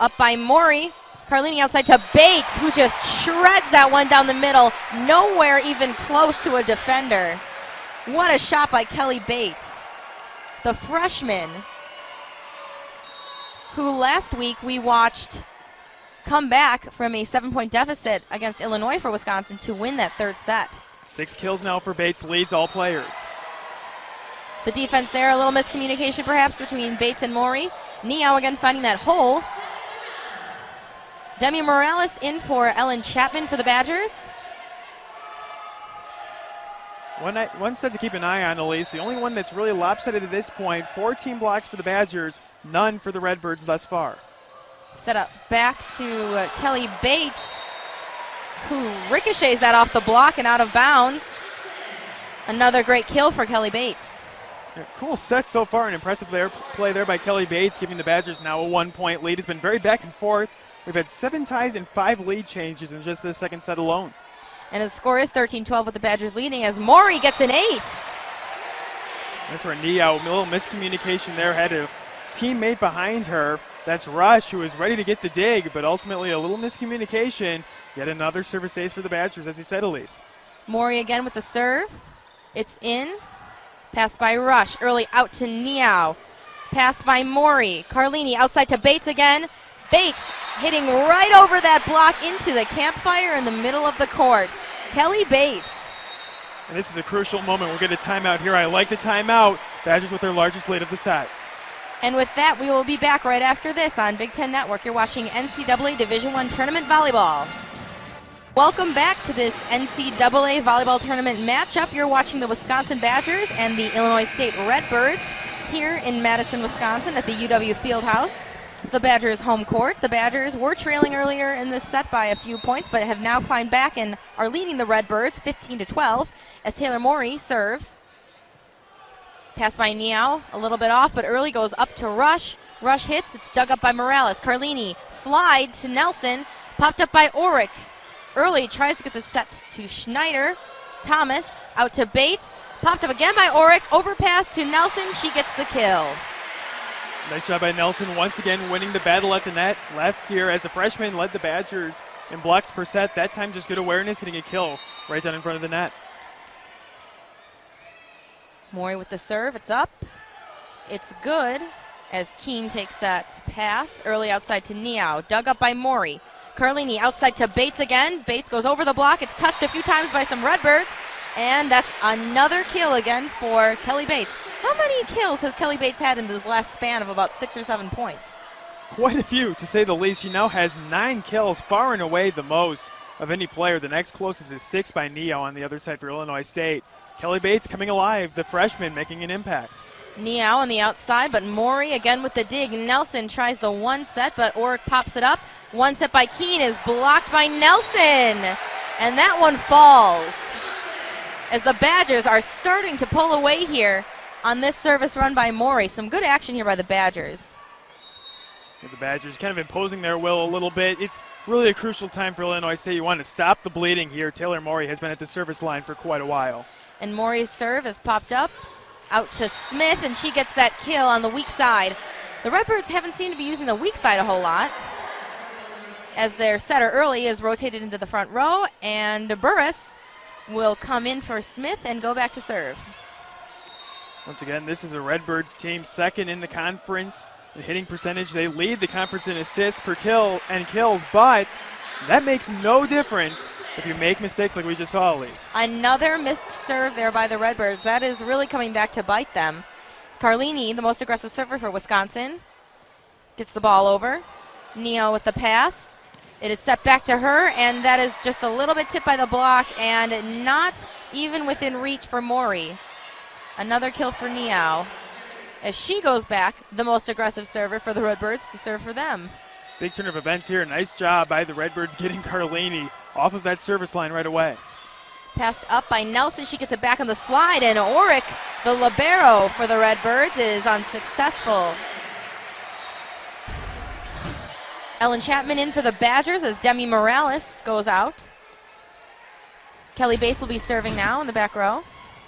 Up by Maury. Carlini outside to Bates, who just shreds that one down the middle. Nowhere even close to a defender. What a shot by Kelly Bates, the freshman, who last week we watched come back from a 7-point deficit against Illinois for Wisconsin to win that third set. 6 kills now for Bates, leads all players. The defense there, a little miscommunication perhaps between Bates and Maury. Niao again finding that hole. Demi Morales in for Ellen Chapman for the Badgers. One set to keep an eye on, Elise. The only one that's really lopsided at this point. 14 blocks for the Badgers, none for the Redbirds thus far. Set up back to Kelly Bates, who ricochets that off the block and out of bounds. Another great kill for Kelly Bates. Yeah, cool set so far, an impressive play there by Kelly Bates, giving the Badgers now a 1-point lead. It's been very back and forth. We've had 7 ties and 5 lead changes in just this second set alone. And the score is 13-12 with the Badgers leading as Maury gets an ace. That's where Niao, a little miscommunication there, had a teammate behind her. That's Rush, who was ready to get the dig, but ultimately a little miscommunication. Yet another service ace for the Badgers, as you said, Elise. Maury again with the serve. It's in. Pass by Rush. Early out to Niao. Pass by Maury. Carlini outside to Bates again. Bates hitting right over that block into the campfire in the middle of the court. Kelly Bates. And this is a crucial moment. We'll get a timeout here. I like the timeout. Badgers with their largest lead of the set. And with that, we will be back right after this on Big Ten Network. You're watching NCAA Division I Tournament Volleyball. Welcome back to this NCAA volleyball tournament matchup. You're watching the Wisconsin Badgers and the Illinois State Redbirds here in Madison, Wisconsin at the UW Fieldhouse. The Badgers' home court. The Badgers were trailing earlier in this set by a few points, but have now climbed back and are leading the Redbirds 15-12 as Taylor Morey serves. Pass by Niao, a little bit off, but early goes up to Rush. Rush hits, it's dug up by Morales. Carlini slide to Nelson, popped up by Orick. Early tries to get the set to Schneider. Thomas out to Bates. Popped up again by Orick. Overpass to Nelson. She gets the kill. Nice job by Nelson, once again winning the battle at the net. Last year, as a freshman, led the Badgers in blocks per set. That time, just good awareness, hitting a kill right down in front of the net. Morey with the serve. It's up. It's good as Keene takes that pass. Early outside to Niao. Dug up by Morey. Carlini outside to Bates again. Bates goes over the block. It's touched a few times by some Redbirds. And that's another kill again for Kelly Bates. How many kills has Kelly Bates had in this last span of about 6 or 7 points? Quite a few, to say the least. She now has 9 kills, far and away the most of any player. The next closest is 6 by Neo on the other side for Illinois State. Kelly Bates coming alive, the freshman making an impact. Niao on the outside, but Morey again with the dig. Nelson tries the one set, but Orick pops it up. One set by Keene is blocked by Nelson, and that one falls. As the Badgers are starting to pull away here on this service run by Morey. Some good action here by the Badgers. The Badgers kind of imposing their will a little bit. It's really a crucial time for Illinois State. You want to stop the bleeding here. Taylor Morey has been at the service line for quite a while. And Morey's serve has popped up. Out to Smith, and she gets that kill on the weak side. The Redbirds haven't seemed to be using the weak side a whole lot, as their setter early is rotated into the front row, and Burris will come in for Smith and go back to serve. Once again, this is a Redbirds team second in the conference in hitting percentage. They lead the conference in assists per kill and kills, but that makes no difference if you make mistakes like we just saw, Elise. Another missed serve there by the Redbirds. That is really coming back to bite them. It's Carlini, the most aggressive server for Wisconsin. Gets the ball over. Neo with the pass. It is set back to her, and that is just a little bit tipped by the block and not even within reach for Morey. Another kill for Neo as she goes back, the most aggressive server for the Redbirds, to serve for them. Big turn of events here. Nice job by the Redbirds getting Carlini off of that service line right away. Passed up by Nelson. She gets it back on the slide, and Orick, the libero for the Redbirds, is unsuccessful. Ellen Chapman in for the Badgers as Demi Morales goes out. Kelly Bates will be serving now in the back row.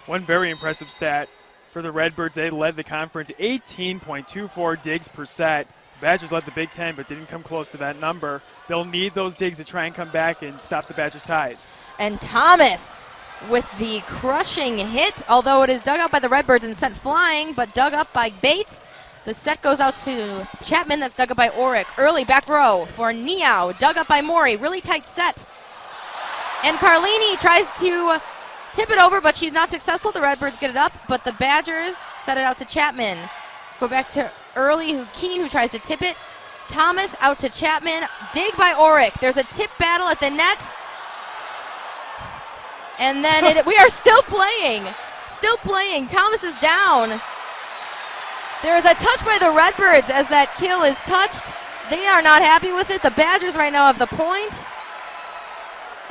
One very impressive stat for the Redbirds. They led the conference 18.24 digs per set. Badgers led the Big Ten, but didn't come close to that number. They'll need those digs to try and come back and stop the Badgers' tide. And Thomas with the crushing hit, although it is dug up by the Redbirds and sent flying, but dug up by Bates. The set goes out to Chapman. That's dug up by Orick. Early back row for Niao, dug up by Morey. Really tight set. And Carlini tries to tip it over, but she's not successful. The Redbirds get it up, but the Badgers set it out to Chapman. Go back to Early, Keene, who tries to tip it. Thomas out to Chapman. Dig by Orick. There's a tip battle at the net. And then we are still playing. Still playing. Thomas is down. There is a touch by the Redbirds as that kill is touched. They are not happy with it. The Badgers right now have the point.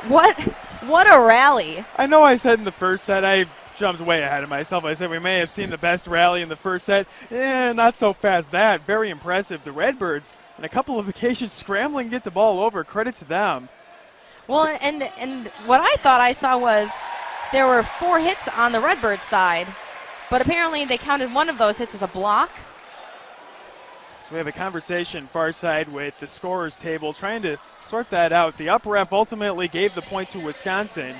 What a rally. I know I said in the first set, I jumped way ahead of myself. I said we may have seen the best rally in the first set. Not so fast. That very impressive. The Redbirds on a couple of occasions scrambling to get the ball over. Credit to them. Well, and what I thought I saw was there were 4 hits on the Redbirds side, but apparently they counted one of those hits as a block. So we have a conversation far side with the scorers table trying to sort that out. The up ref ultimately gave the point to Wisconsin.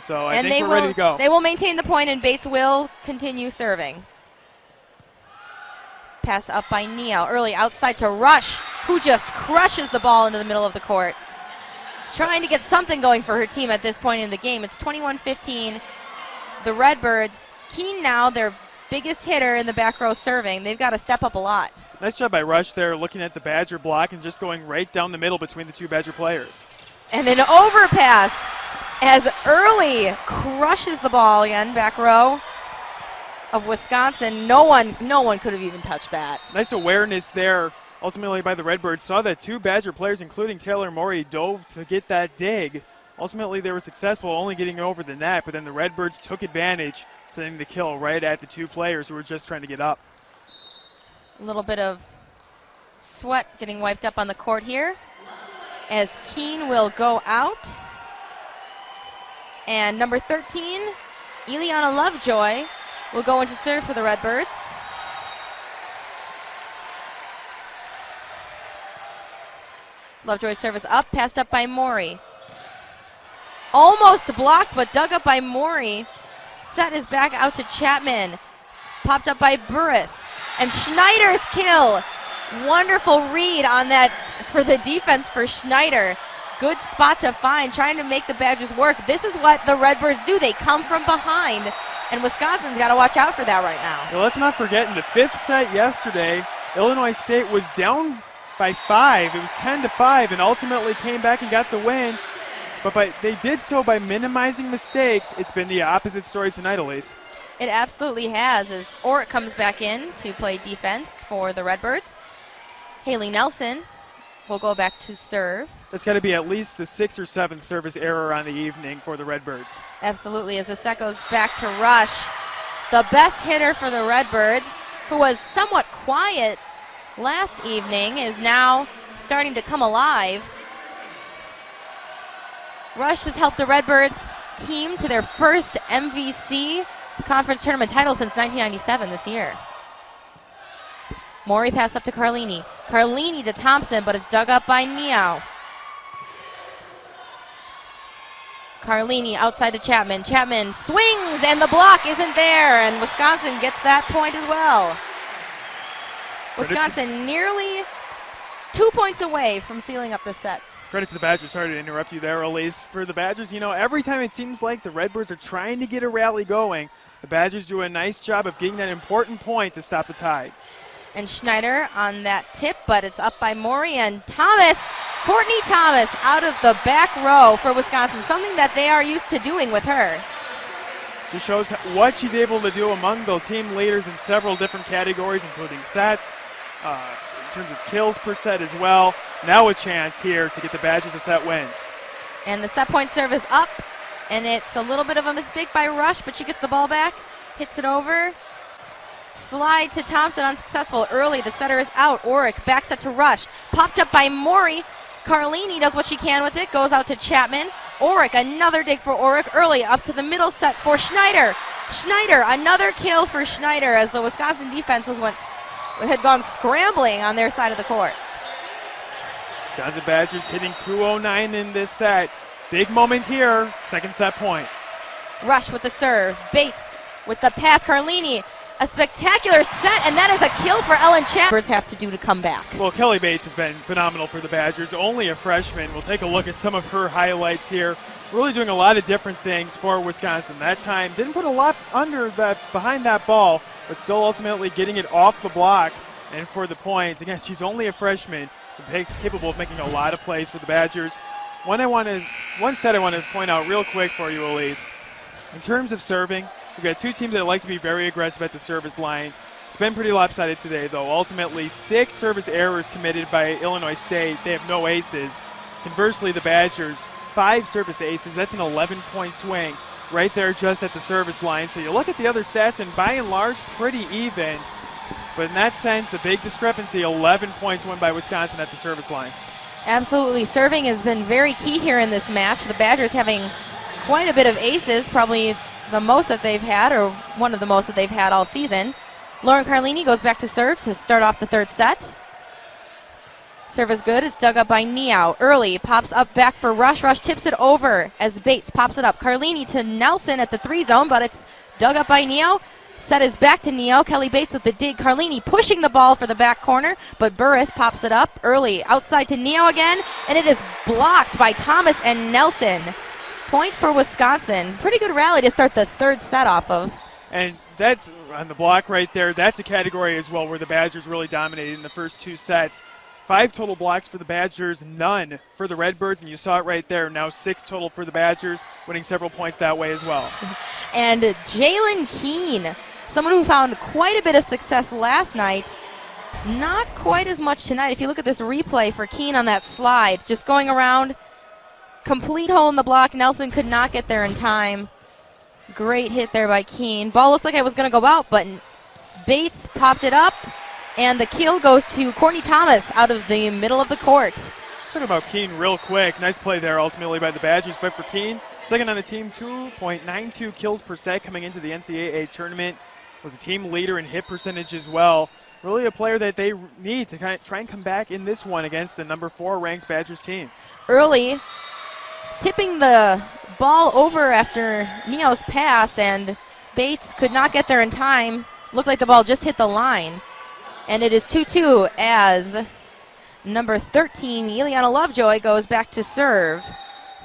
So I think we're ready to go. They will maintain the point, and Bates will continue serving. Pass up by Neo. Early outside to Rush, who just crushes the ball into the middle of the court. Trying to get something going for her team at this point in the game. It's 21-15. The Redbirds, Keene now, their biggest hitter in the back row serving. They've got to step up a lot. Nice job by Rush there, looking at the Badger block and just going right down the middle between the two Badger players. And an overpass as Early crushes the ball again, back row of Wisconsin. No one could have even touched that. Nice awareness there, ultimately by the Redbirds. Saw that two Badger players, including Taylor Morey, dove to get that dig. Ultimately, they were successful, only getting over the net, but then the Redbirds took advantage, sending the kill right at the two players who were just trying to get up. A little bit of sweat getting wiped up on the court here as Keene will go out. And number 13, Eliana Lovejoy, will go into serve for the Redbirds. Lovejoy's service up, passed up by Morey. Almost blocked, but dug up by Morey. Set is back out to Chapman. Popped up by Burris. And Schneider's kill. Wonderful read on that for the defense for Schneider. Good spot to find, trying to make the Badgers work. This is what the Redbirds do. They come from behind, and Wisconsin's got to watch out for that right now. Well, let's not forget, in the fifth set yesterday, Illinois State was down by 5. It was 10-5, and ultimately came back and got the win. But they did so by minimizing mistakes. It's been the opposite story tonight, Elise. It absolutely has, as Orrick comes back in to play defense for the Redbirds. Haley Nelson will go back to serve. That's got to be at least the 6th or 7th service error on the evening for the Redbirds. Absolutely, as the set goes back to Rush. The best hitter for the Redbirds, who was somewhat quiet last evening, is now starting to come alive. Rush has helped the Redbirds team to their first MVC conference tournament title since 1997 this year. Morey pass up to Carlini. Carlini to Thompson, but it's dug up by Neau. Carlini outside to Chapman. Chapman swings, and the block isn't there, and Wisconsin gets that point as well. Wisconsin nearly 2 points away from sealing up this set. Credit to the Badgers. Sorry to interrupt you there, Elise. For the Badgers, every time it seems like the Redbirds are trying to get a rally going, the Badgers do a nice job of getting that important point to stop the tide. And Schneider on that tip, but it's up by Morey and Thomas. Courtney Thomas out of the back row for Wisconsin, something that they are used to doing with her. Just shows what she's able to do among the team leaders in several different categories, including sets, in terms of kills per set as well. Now a chance here to get the Badgers a set win. And the set point serve is up, and it's a little bit of a mistake by Rush, but she gets the ball back, hits it over. Slide to Thompson, unsuccessful. Early, the setter is out. Orrick backs up to Rush. Popped up by Morey. Carlini does what she can with it. Goes out to Chapman. Orrick, another dig for Orrick. Early, up to the middle set for Schneider. Schneider, another kill for Schneider as the Wisconsin defense had gone scrambling on their side of the court. Wisconsin Badgers hitting 209 in this set. Big moment here. Second set point. Rush with the serve. Bates with the pass. Carlini. A spectacular set, and that is a kill for Ellen Chapman. Have to do to come back. Well, Kelly Bates has been phenomenal for the Badgers. Only a freshman. We'll take a look at some of her highlights here. Really doing a lot of different things for Wisconsin. That time didn't put a lot behind that ball, but still ultimately getting it off the block and for the points. Again, she's only a freshman, capable of making a lot of plays for the Badgers. One set I want to point out real quick for you, Elise. In terms of serving, we've got two teams that like to be very aggressive at the service line. It's been pretty lopsided today, though. Ultimately, 6 service errors committed by Illinois State. They have no aces. Conversely, the Badgers, 5 service aces. That's an 11-point swing right there just at the service line. So you look at the other stats, and by and large, pretty even. But in that sense, a big discrepancy, 11 points won by Wisconsin at the service line. Absolutely. Serving has been very key here in this match. The Badgers having quite a bit of aces, probably the most that they've had, or one of the most that they've had all season. Lauren Carlini goes back to serve to start off the third set. Serve is good. It's dug up by Neau. Early pops up back for Rush. Rush tips it over as Bates pops it up. Carlini to Nelson at the 3 zone, but it's dug up by Neau. Set is back to Neau. Kelly Bates with the dig. Carlini pushing the ball for the back corner, but Burris pops it up. Early outside to Neau again, and it is blocked by Thomas and Nelson. Point for Wisconsin. Pretty good rally to start the third set off of. And that's on the block right there. That's a category as well where the Badgers really dominated in the first 2 sets. 5 total blocks for the Badgers, none for the Redbirds, and you saw it right there. Now 6 total for the Badgers, winning several points that way as well. And Jalen Keene, someone who found quite a bit of success last night, not quite as much tonight. If you look at this replay for Keene on that slide, just going around, complete hole in the block. Nelson could not get there in time. Great hit there by Keene. Ball looked like it was going to go out, but Bates popped it up, and the kill goes to Courtney Thomas out of the middle of the court. Just talking about Keene real quick. Nice play there ultimately by the Badgers, but for Keene, second on the team, 2.92 kills per set coming into the NCAA tournament. Was a team leader in hit percentage as well. Really a player that they need to kind of try and come back in this one against the number 4 ranked Badgers team. Early, tipping the ball over after Neo's pass, and Bates could not get there in time. Looked like the ball just hit the line. And it is 2-2 as number 13, Ileana Lovejoy, goes back to serve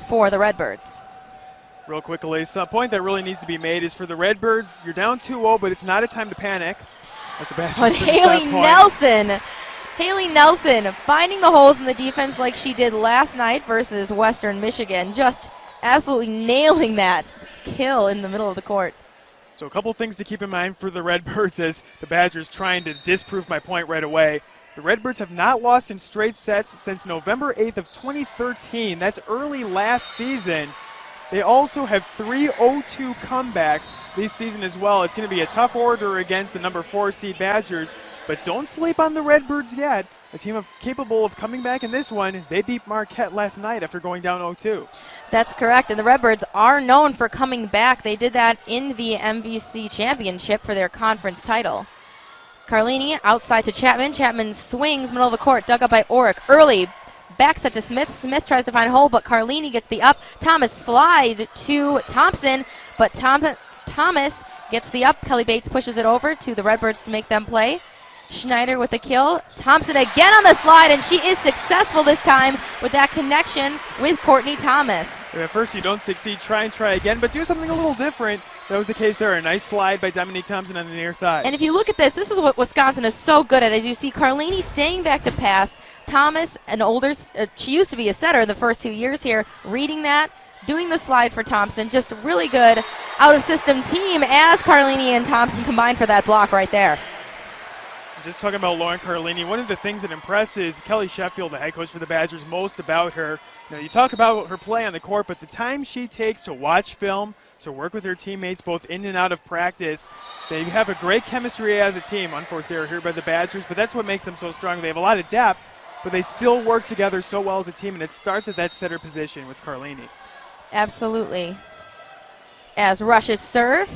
for the Redbirds. Real quickly, a point that really needs to be made is for the Redbirds, you're down 2-0, but it's not a time to panic. As the Badgers But Haley Nelson finding the holes in the defense like she did last night versus Western Michigan, just absolutely nailing that kill in the middle of the court. So a couple things to keep in mind for the Redbirds as the Badgers trying to disprove my point right away. The Redbirds have not lost in straight sets since November 8th of 2013. That's early last season. They also have 3 0-2 comebacks this season as well. It's going to be a tough order against the number 4 seed Badgers, but don't sleep on the Redbirds yet. A team capable of coming back in this one. They beat Marquette last night after going down 0-2. That's correct, and the Redbirds are known for coming back. They did that in the MVC championship for their conference title. Carlini outside to Chapman. Chapman swings middle of the court, dug up by Orick. Early back set to Smith. Smith tries to find a hole, but Carlini gets the up. Thomas slide to Thompson, but Thomas gets the up. Kelly Bates pushes it over to the Redbirds to make them play. Schneider with the kill. Thompson again on the slide, and she is successful this time with that connection with Courtney Thomas. At first you don't succeed, try again, but do something a little different. That was the case there. A nice slide by Dominique Thompson on the near side. And if you look at this is what Wisconsin is so good at. As you see, Carlini staying back to pass. Thomas, an older, she used to be a setter the first 2 years here, reading that, doing the slide for Thompson. Just really good out-of-system team as Carlini and Thompson combine for that block right there. Just talking about Lauren Carlini, one of the things that impresses Kelly Sheffield, the head coach for the Badgers, most about her, you talk about her play on the court, but the time she takes to watch film, to work with her teammates both in and out of practice, they have a great chemistry as a team. Unforced error here by the Badgers, but that's what makes them so strong. They have a lot of depth, but they still work together so well as a team, and it starts at that setter position with Carlini. Absolutely. As rushes serve,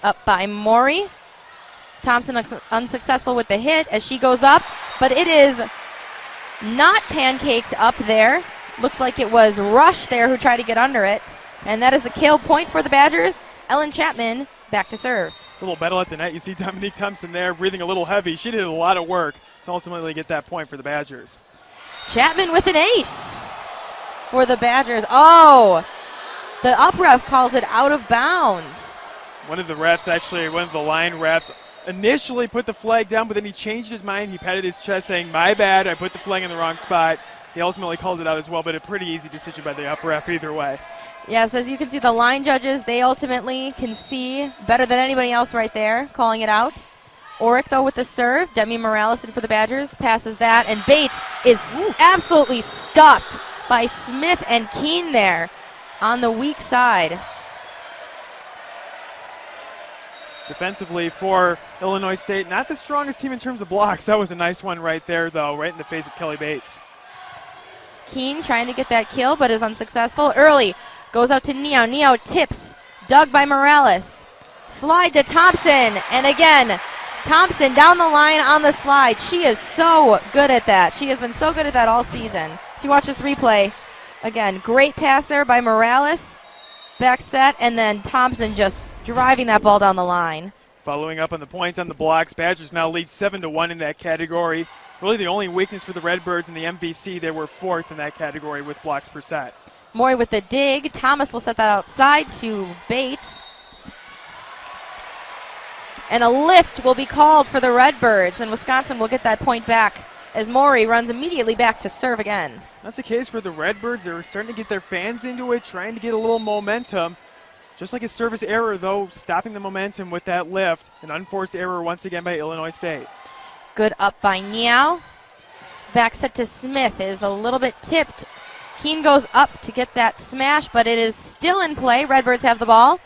up by Maury. Thompson unsuccessful with the hit as she goes up, but it is not pancaked up there. Looked like it was Rush there who tried to get under it, and that is a kill point for the Badgers. Ellen Chapman back to serve. A little battle at the net. You see Dominique Thompson there breathing a little heavy. She did a lot of work to ultimately get that point for the Badgers. Chapman with an ace for the Badgers. Oh, the up ref calls it out of bounds. One of the line refs, initially put the flag down, but then he changed his mind. He patted his chest saying, "My bad, I put the flag in the wrong spot." He ultimately called it out as well, but a pretty easy decision by the up ref either way. Yes, as you can see, the line judges, they ultimately can see better than anybody else right there, calling it out. Orick, though, with the serve. Demi Morales for the Badgers passes that, and Bates is absolutely stuffed by Smith and Keene there on the weak side. Defensively for Illinois State, not the strongest team in terms of blocks. That was a nice one right there, though, right in the face of Kelly Bates. Keene trying to get that kill, but is unsuccessful. Early goes out to Neo. Neo tips, dug by Morales. Slide to Thompson, and again, Thompson down the line on the slide. She is so good at that. She has been so good at that all season. If you watch this replay, again, great pass there by Morales. Back set, and then Thompson just driving that ball down the line. Following up on the points on the blocks, Badgers now lead 7-1 in that category. Really the only weakness for the Redbirds in the MVC, they were 4th in that category with blocks per set. Maury with the dig. Thomas will set that outside to Bates. And a lift will be called for the Redbirds, and Wisconsin will get that point back as Maury runs immediately back to serve again. That's the case for the Redbirds. They were starting to get their fans into it, trying to get a little momentum. Just like a service error, though, stopping the momentum with that lift. An unforced error once again by Illinois State. Good up by Niao. Back set to Smith is a little bit tipped. Keene goes up to get that smash, but it is still in play. Redbirds have the ball.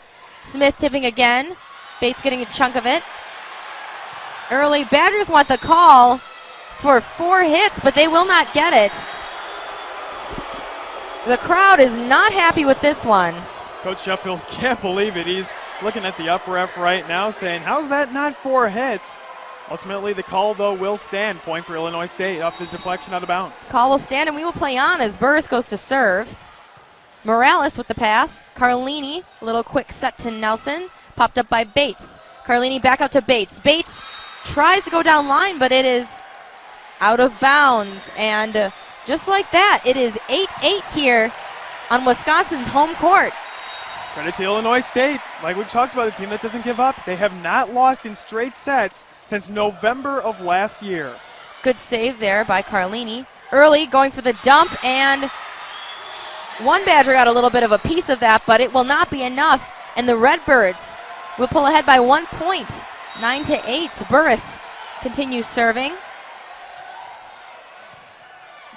Smith tipping again. Bates getting a chunk of it. Early Badgers want the call for 4 hits, but they will not get it. The crowd is not happy with this one. Coach Sheffield can't believe it. He's looking at the up ref right now saying, how's that not 4 hits? Ultimately, the call, though, will stand. Point for Illinois State off the deflection out of bounds. Call will stand, and we will play on as Burris goes to serve. Morales with the pass. Carlini, a little quick set to Nelson. Popped up by Bates. Carlini back out to Bates. Bates tries to go down line, but it is out of bounds. And just like that, it is 8-8 here on Wisconsin's home court. Credit to Illinois State. Like we've talked about, a team that doesn't give up. They have not lost in straight sets since November of last year. Good save there by Carlini. Early going for the dump, and one Badger got a little bit of a piece of that, but it will not be enough. And the Redbirds will pull ahead by 1 point, 9-8. Burris continues serving.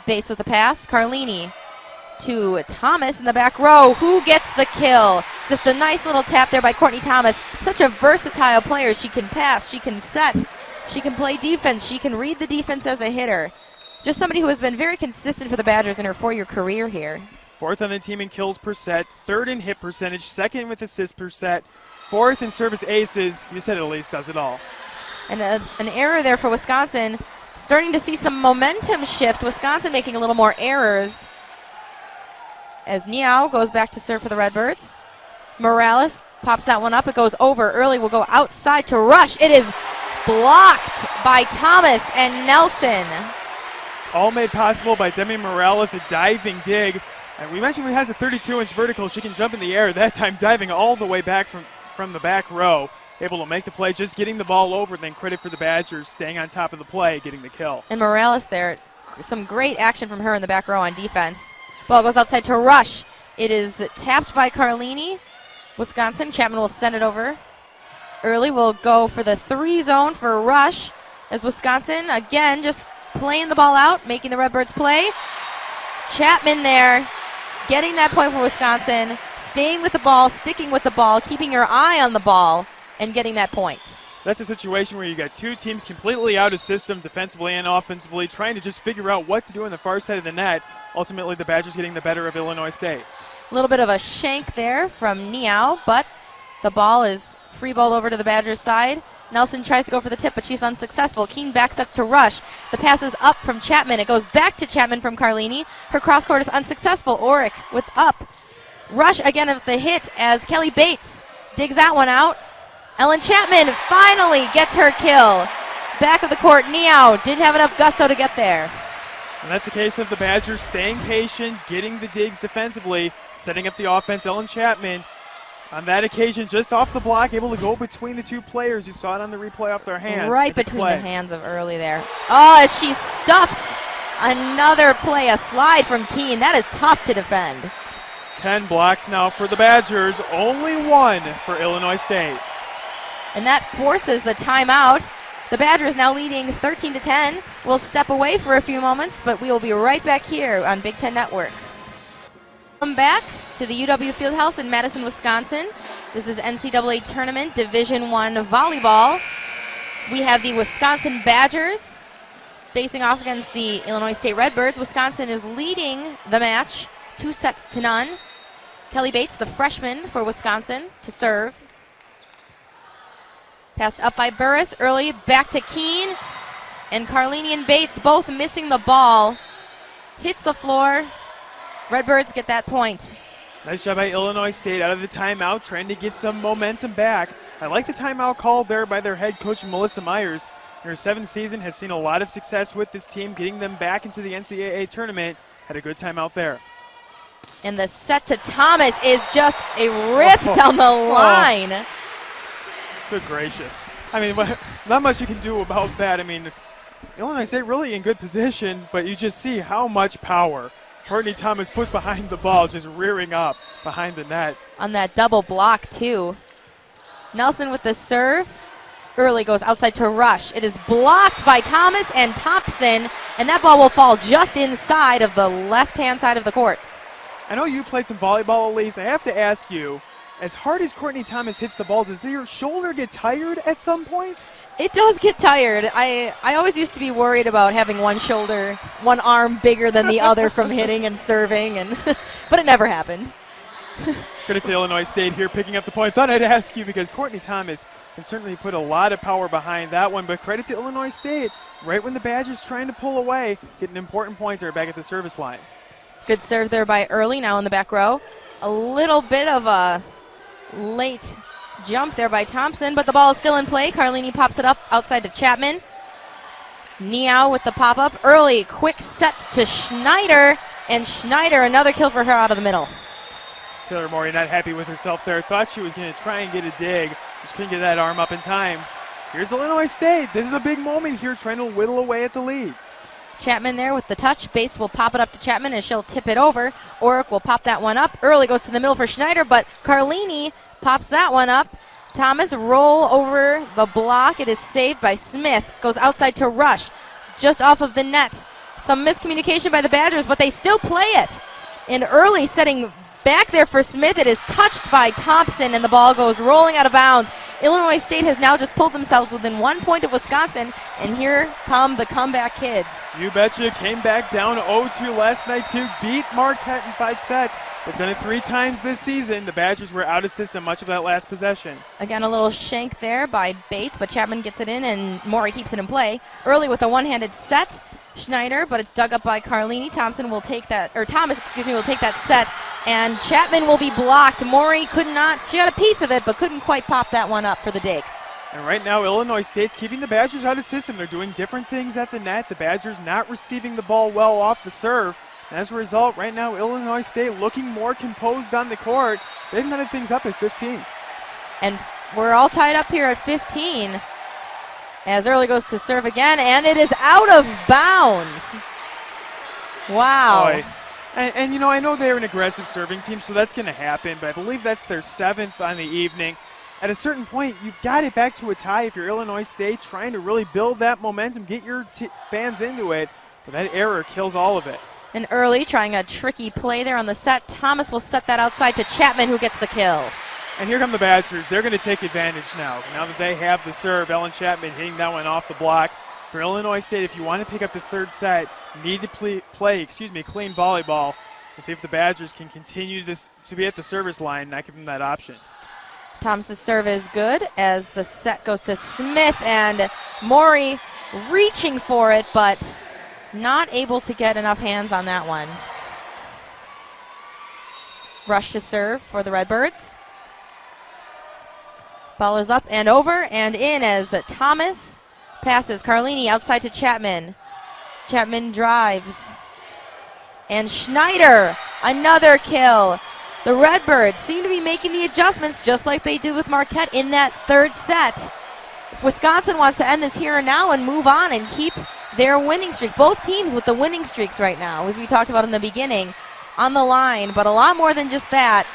Bates with the pass. Carlini to Thomas in the back row. Who gets the kill? Just a nice little tap there by Courtney Thomas. Such a versatile player. She can pass, she can set, she can play defense, she can read the defense as a hitter. Just somebody who has been very consistent for the Badgers in her 4-year career here. 4th on the team in kills per set, 3rd in hit percentage, 2nd with assists per set, 4th in service aces. You said it, Elise, does it all. And an error there for Wisconsin. Starting to see some momentum shift. Wisconsin making a little more errors. As Niao goes back to serve for the Redbirds. Morales pops that one up. It goes over. Early will go outside to rush. It is blocked by Thomas and Nelson. All made possible by Demi Morales, a diving dig. And we mentioned he has a 32-inch vertical. She can jump in the air, that time diving all the way back from the back row. Able to make the play, just getting the ball over, and then credit for the Badgers staying on top of the play, getting the kill. And Morales there, some great action from her in the back row on defense. Ball goes outside to Rush. It is tapped by Carlini. Wisconsin. Chapman will send it over. Early will go for the 3 zone for Rush. As Wisconsin, again, just playing the ball out, making the Redbirds play. Chapman there, getting that point for Wisconsin. Staying with the ball, sticking with the ball, keeping your eye on the ball, and getting that point. That's a situation where you got 2 teams completely out of system defensively and offensively, trying to just figure out what to do on the far side of the net. Ultimately, the Badgers getting the better of Illinois State. A little bit of a shank there from Niao, but the ball is free ball over to the Badgers side. Nelson tries to go for the tip, but she's unsuccessful. Keene back sets to Rush. The pass is up from Chapman. It goes back to Chapman from Carlini. Her cross court is unsuccessful. Orick with up. Rush again of the hit as Kelly Bates digs that one out. Ellen Chapman finally gets her kill. Back of the court, Niao didn't have enough gusto to get there. And that's the case of the Badgers staying patient, getting the digs defensively, setting up the offense. Ellen Chapman, on that occasion, just off the block, able to go between the 2 players. You saw it on the replay off their hands. Right between the hands of Early there. Oh, as she stuffs another play, a slide from Keene. That is tough to defend. 10 blocks now for the Badgers, only 1 for Illinois State. And that forces the timeout. The Badgers now leading 13-10. We'll step away for a few moments, but we will be right back here on Big Ten Network. Welcome back to the UW Fieldhouse in Madison, Wisconsin. This is NCAA Tournament Division I volleyball. We have the Wisconsin Badgers facing off against the Illinois State Redbirds. Wisconsin is leading the match 2-0. Kelly Bates, the freshman for Wisconsin, to serve. Passed up by Burris. Early back to Keene. And Carlini and Bates both missing the ball. Hits the floor. Redbirds get that point. Nice job by Illinois State out of the timeout, trying to get some momentum back. I like the timeout called there by their head coach, Melissa Myers. In her 7th season, has seen a lot of success with this team, getting them back into the NCAA tournament. Had a good timeout there. And the set to Thomas is just a rip down the line. Good gracious. I mean, not much you can do about that. I mean, Illinois State really in good position, but you just see how much power Courtney Thomas puts behind the ball, just rearing up behind the net. On that double block, too. Nelson with the serve. Early goes outside to Rush. It is blocked by Thomas and Thompson, and that ball will fall just inside of the left-hand side of the court. I know you played some volleyball, Elise. I have to ask you, as hard as Courtney Thomas hits the ball, does your shoulder get tired at some point? It does get tired. I always used to be worried about having one arm bigger than the other from hitting and serving, but it never happened. Credit to Illinois State here picking up the point. Thought I'd ask you because Courtney Thomas can certainly put a lot of power behind that one, but credit to Illinois State. Right when the Badgers trying to pull away, getting important points there back at the service line. Good serve there by Early, now in the back row. A little bit of a late jump there by Thompson, but the ball is still in play. Carlini pops it up outside to Chapman. Niao with the pop-up. Early, quick set to Schneider, and Schneider, another kill for her out of the middle. Taylor Morey not happy with herself there. Thought she was going to try and get a dig. Just couldn't get that arm up in time. Here's Illinois State. This is a big moment here, trying to whittle away at the lead. Chapman there with the touch. Bates will pop it up to Chapman and she'll tip it over. Oric will pop that one up. Early goes to the middle for Schneider, but Carlini pops that one up. Thomas roll over the block. It is saved by Smith. Goes outside to Rush. Just off of the net. Some miscommunication by the Badgers, but they still play it. And Early setting back there for Smith. It is touched by Thompson, and the ball goes rolling out of bounds. Illinois State has now just pulled themselves within 1 point of Wisconsin, and here come the comeback kids. You betcha. Came back down 0-2 last night to beat Marquette in 5 sets. They've done it 3 times this season. The Badgers were out of system much of that last possession. Again, a little shank there by Bates, but Chapman gets it in, and Morey keeps it in play. Early with a one-handed set. Schneider, but it's dug up by Carlini. Thomas will take that set, and Chapman will be blocked. Morey could not, she got a piece of it, but couldn't quite pop that one up for the dig. And right now, Illinois State's keeping the Badgers out of system. They're doing different things at the net. The Badgers not receiving the ball well off the serve. And as a result, right now, Illinois State looking more composed on the court. They've netted things up at 15. And we're all tied up here at 15. As Early goes to serve again, and it is out of bounds. Wow. Boy. And, you know, I know they're an aggressive serving team, so that's going to happen, but I believe that's their 7th on the evening. At a certain point, you've got it back to a tie if you're Illinois State, trying to really build that momentum, get your fans into it, but that error kills all of it. And Early trying a tricky play there on the set. Thomas will set that outside to Chapman, who gets the kill. And here come the Badgers. They're going to take advantage now. Now that they have the serve, Ellen Chapman hitting that one off the block. For Illinois State, if you want to pick up this 3rd set, you need to play clean volleyball. We'll see if the Badgers can continue to be at the service line, not give them that option. Thomas's serve is good as the set goes to Smith, and Morey reaching for it, but not able to get enough hands on that one. Rush to serve for the Redbirds. Ball is up and over and in as Thomas passes. Carlini outside to Chapman. Chapman drives. And Schneider, another kill. The Redbirds seem to be making the adjustments just like they did with Marquette in that 3rd set. If Wisconsin wants to end this here and now and move on and keep their winning streak, both teams with the winning streaks right now, as we talked about in the beginning, on the line, but a lot more than just that.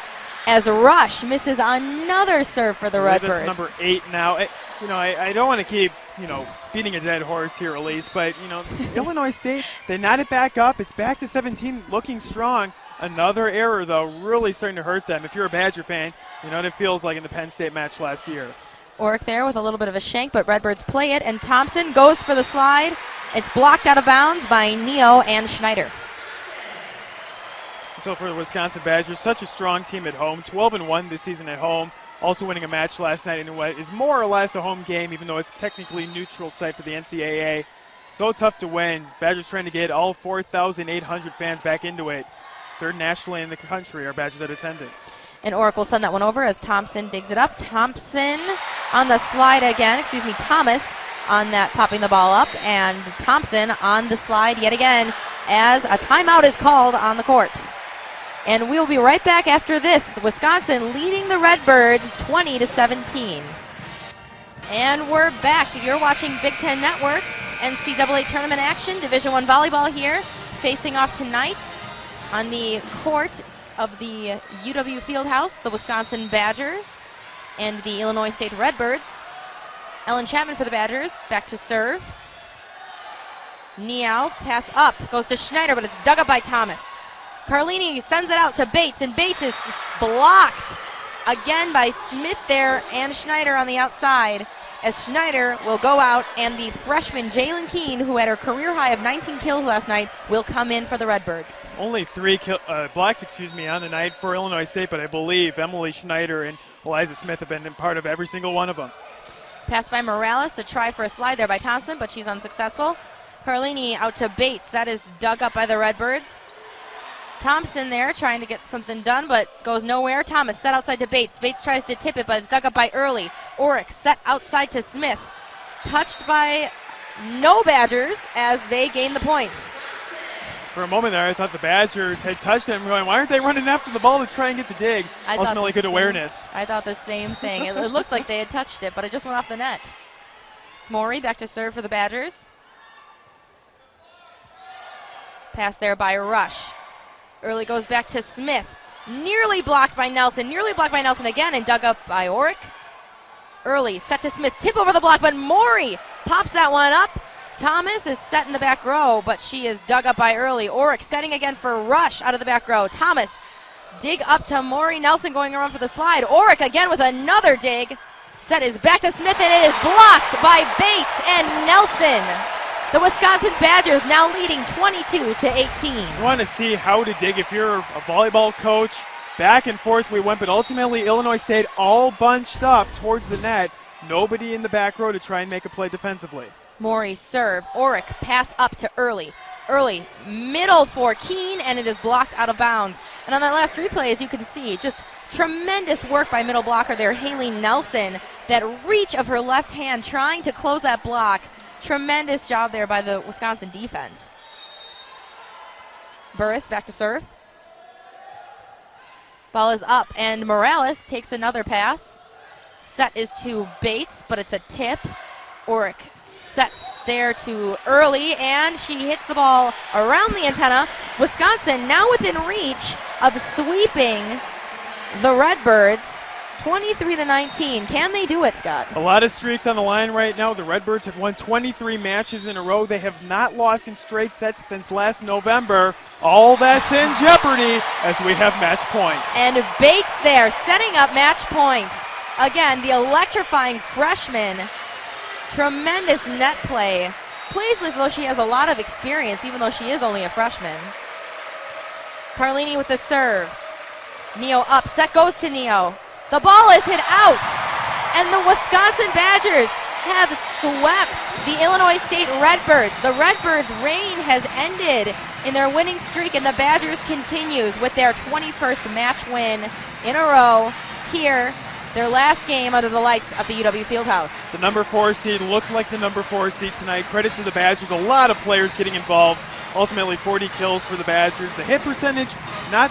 As Rush misses another serve for the Redbirds. That's number 8 now. I don't want to keep, beating a dead horse here, Elise, but, Illinois State, they knot it back up. It's back to 17, looking strong. Another error, though, really starting to hurt them. If you're a Badger fan, you know what it feels like in the Penn State match last year. Oric there with a little bit of a shank, but Redbirds play it, and Thompson goes for the slide. It's blocked out of bounds by Neo and Schneider. So for the Wisconsin Badgers, such a strong team at home, 12-1 this season at home, also winning a match last night in what is more or less a home game, even though it's technically neutral site for the NCAA. So tough to win. Badgers trying to get all 4,800 fans back into it. 3rd nationally in the country, our Badgers at attendance. And Oric will send that one over as Thompson digs it up. Thompson on the slide again, Thomas on that popping the ball up, and Thompson on the slide yet again as a timeout is called on the court. And we'll be right back after this. Wisconsin leading the Redbirds 20-17. And we're back. You're watching Big Ten Network, NCAA tournament action, Division I volleyball here, facing off tonight on the court of the UW Fieldhouse, the Wisconsin Badgers and the Illinois State Redbirds. Ellen Chapman for the Badgers, back to serve. Niao, pass up, goes to Schneider, but it's dug up by Thomas. Carlini sends it out to Bates, and Bates is blocked again by Smith there and Schneider on the outside, as Schneider will go out, and the freshman Jalen Keene, who had her career high of 19 kills last night, will come in for the Redbirds. Only 3 blocks on the night for Illinois State, but I believe Emily Schneider and Eliza Smith have been a part of every single one of them. Pass by Morales, a try for a slide there by Thompson, but she's unsuccessful. Carlini out to Bates. That is dug up by the Redbirds. Thompson there trying to get something done, but goes nowhere. Thomas set outside to Bates. Bates tries to tip it, but it's dug up by Early. Orick set outside to Smith. Touched by no Badgers as they gain the point. For a moment there, I thought the Badgers had touched him, going, why aren't they running after the ball to try and get the dig? Ultimately, good awareness. I thought the same thing. It looked like they had touched it, but it just went off the net. Maury back to serve for the Badgers. Pass there by Rush. Early goes back to Smith. Nearly blocked by Nelson. Nearly blocked by Nelson again and dug up by Orick. Early set to Smith. Tip over the block, but Maury pops that one up. Thomas is set in the back row, but she is dug up by Early. Orick setting again for Rush out of the back row. Thomas dig up to Maury. Nelson going around for the slide. Orick again with another dig. Set is back to Smith, and it is blocked by Bates and Nelson. The Wisconsin Badgers now leading 22-18. You want to see how to dig if you're a volleyball coach. Back and forth we went, but ultimately Illinois State all bunched up towards the net. Nobody in the back row to try and make a play defensively. Maury serve. Orick pass up to Early. Early middle for Keene, and it is blocked out of bounds. And on that last replay, as you can see, just tremendous work by middle blocker there, Haley Nelson. That reach of her left hand trying to close that block. Tremendous job there by the Wisconsin defense. Burris back to serve. Ball is up, and Morales takes another pass. Set is to Bates, but it's a tip. Orick sets there to Early, and she hits the ball around the antenna. Wisconsin now within reach of sweeping the Redbirds. 23-19. Can they do it, Scott? A lot of streaks on the line right now. The Redbirds have won 23 matches in a row. They have not lost in straight sets since last November. All that's in jeopardy as we have match point. And Bates there setting up match point. Again, the electrifying freshman. Tremendous net play. Plays as though she has a lot of experience, even though she is only a freshman. Carlini with the serve. Neo up. Set goes to Neo. The ball is hit out, and the Wisconsin Badgers have swept the Illinois State Redbirds. The Redbirds' reign has ended in their winning streak, and the Badgers continues with their 21st match win in a row here, their last game under the lights of the UW Fieldhouse. The number 4 seed looked like the number 4 seed tonight. Credit to the Badgers. A lot of players getting involved. Ultimately 40 kills for the Badgers. The hit percentage, not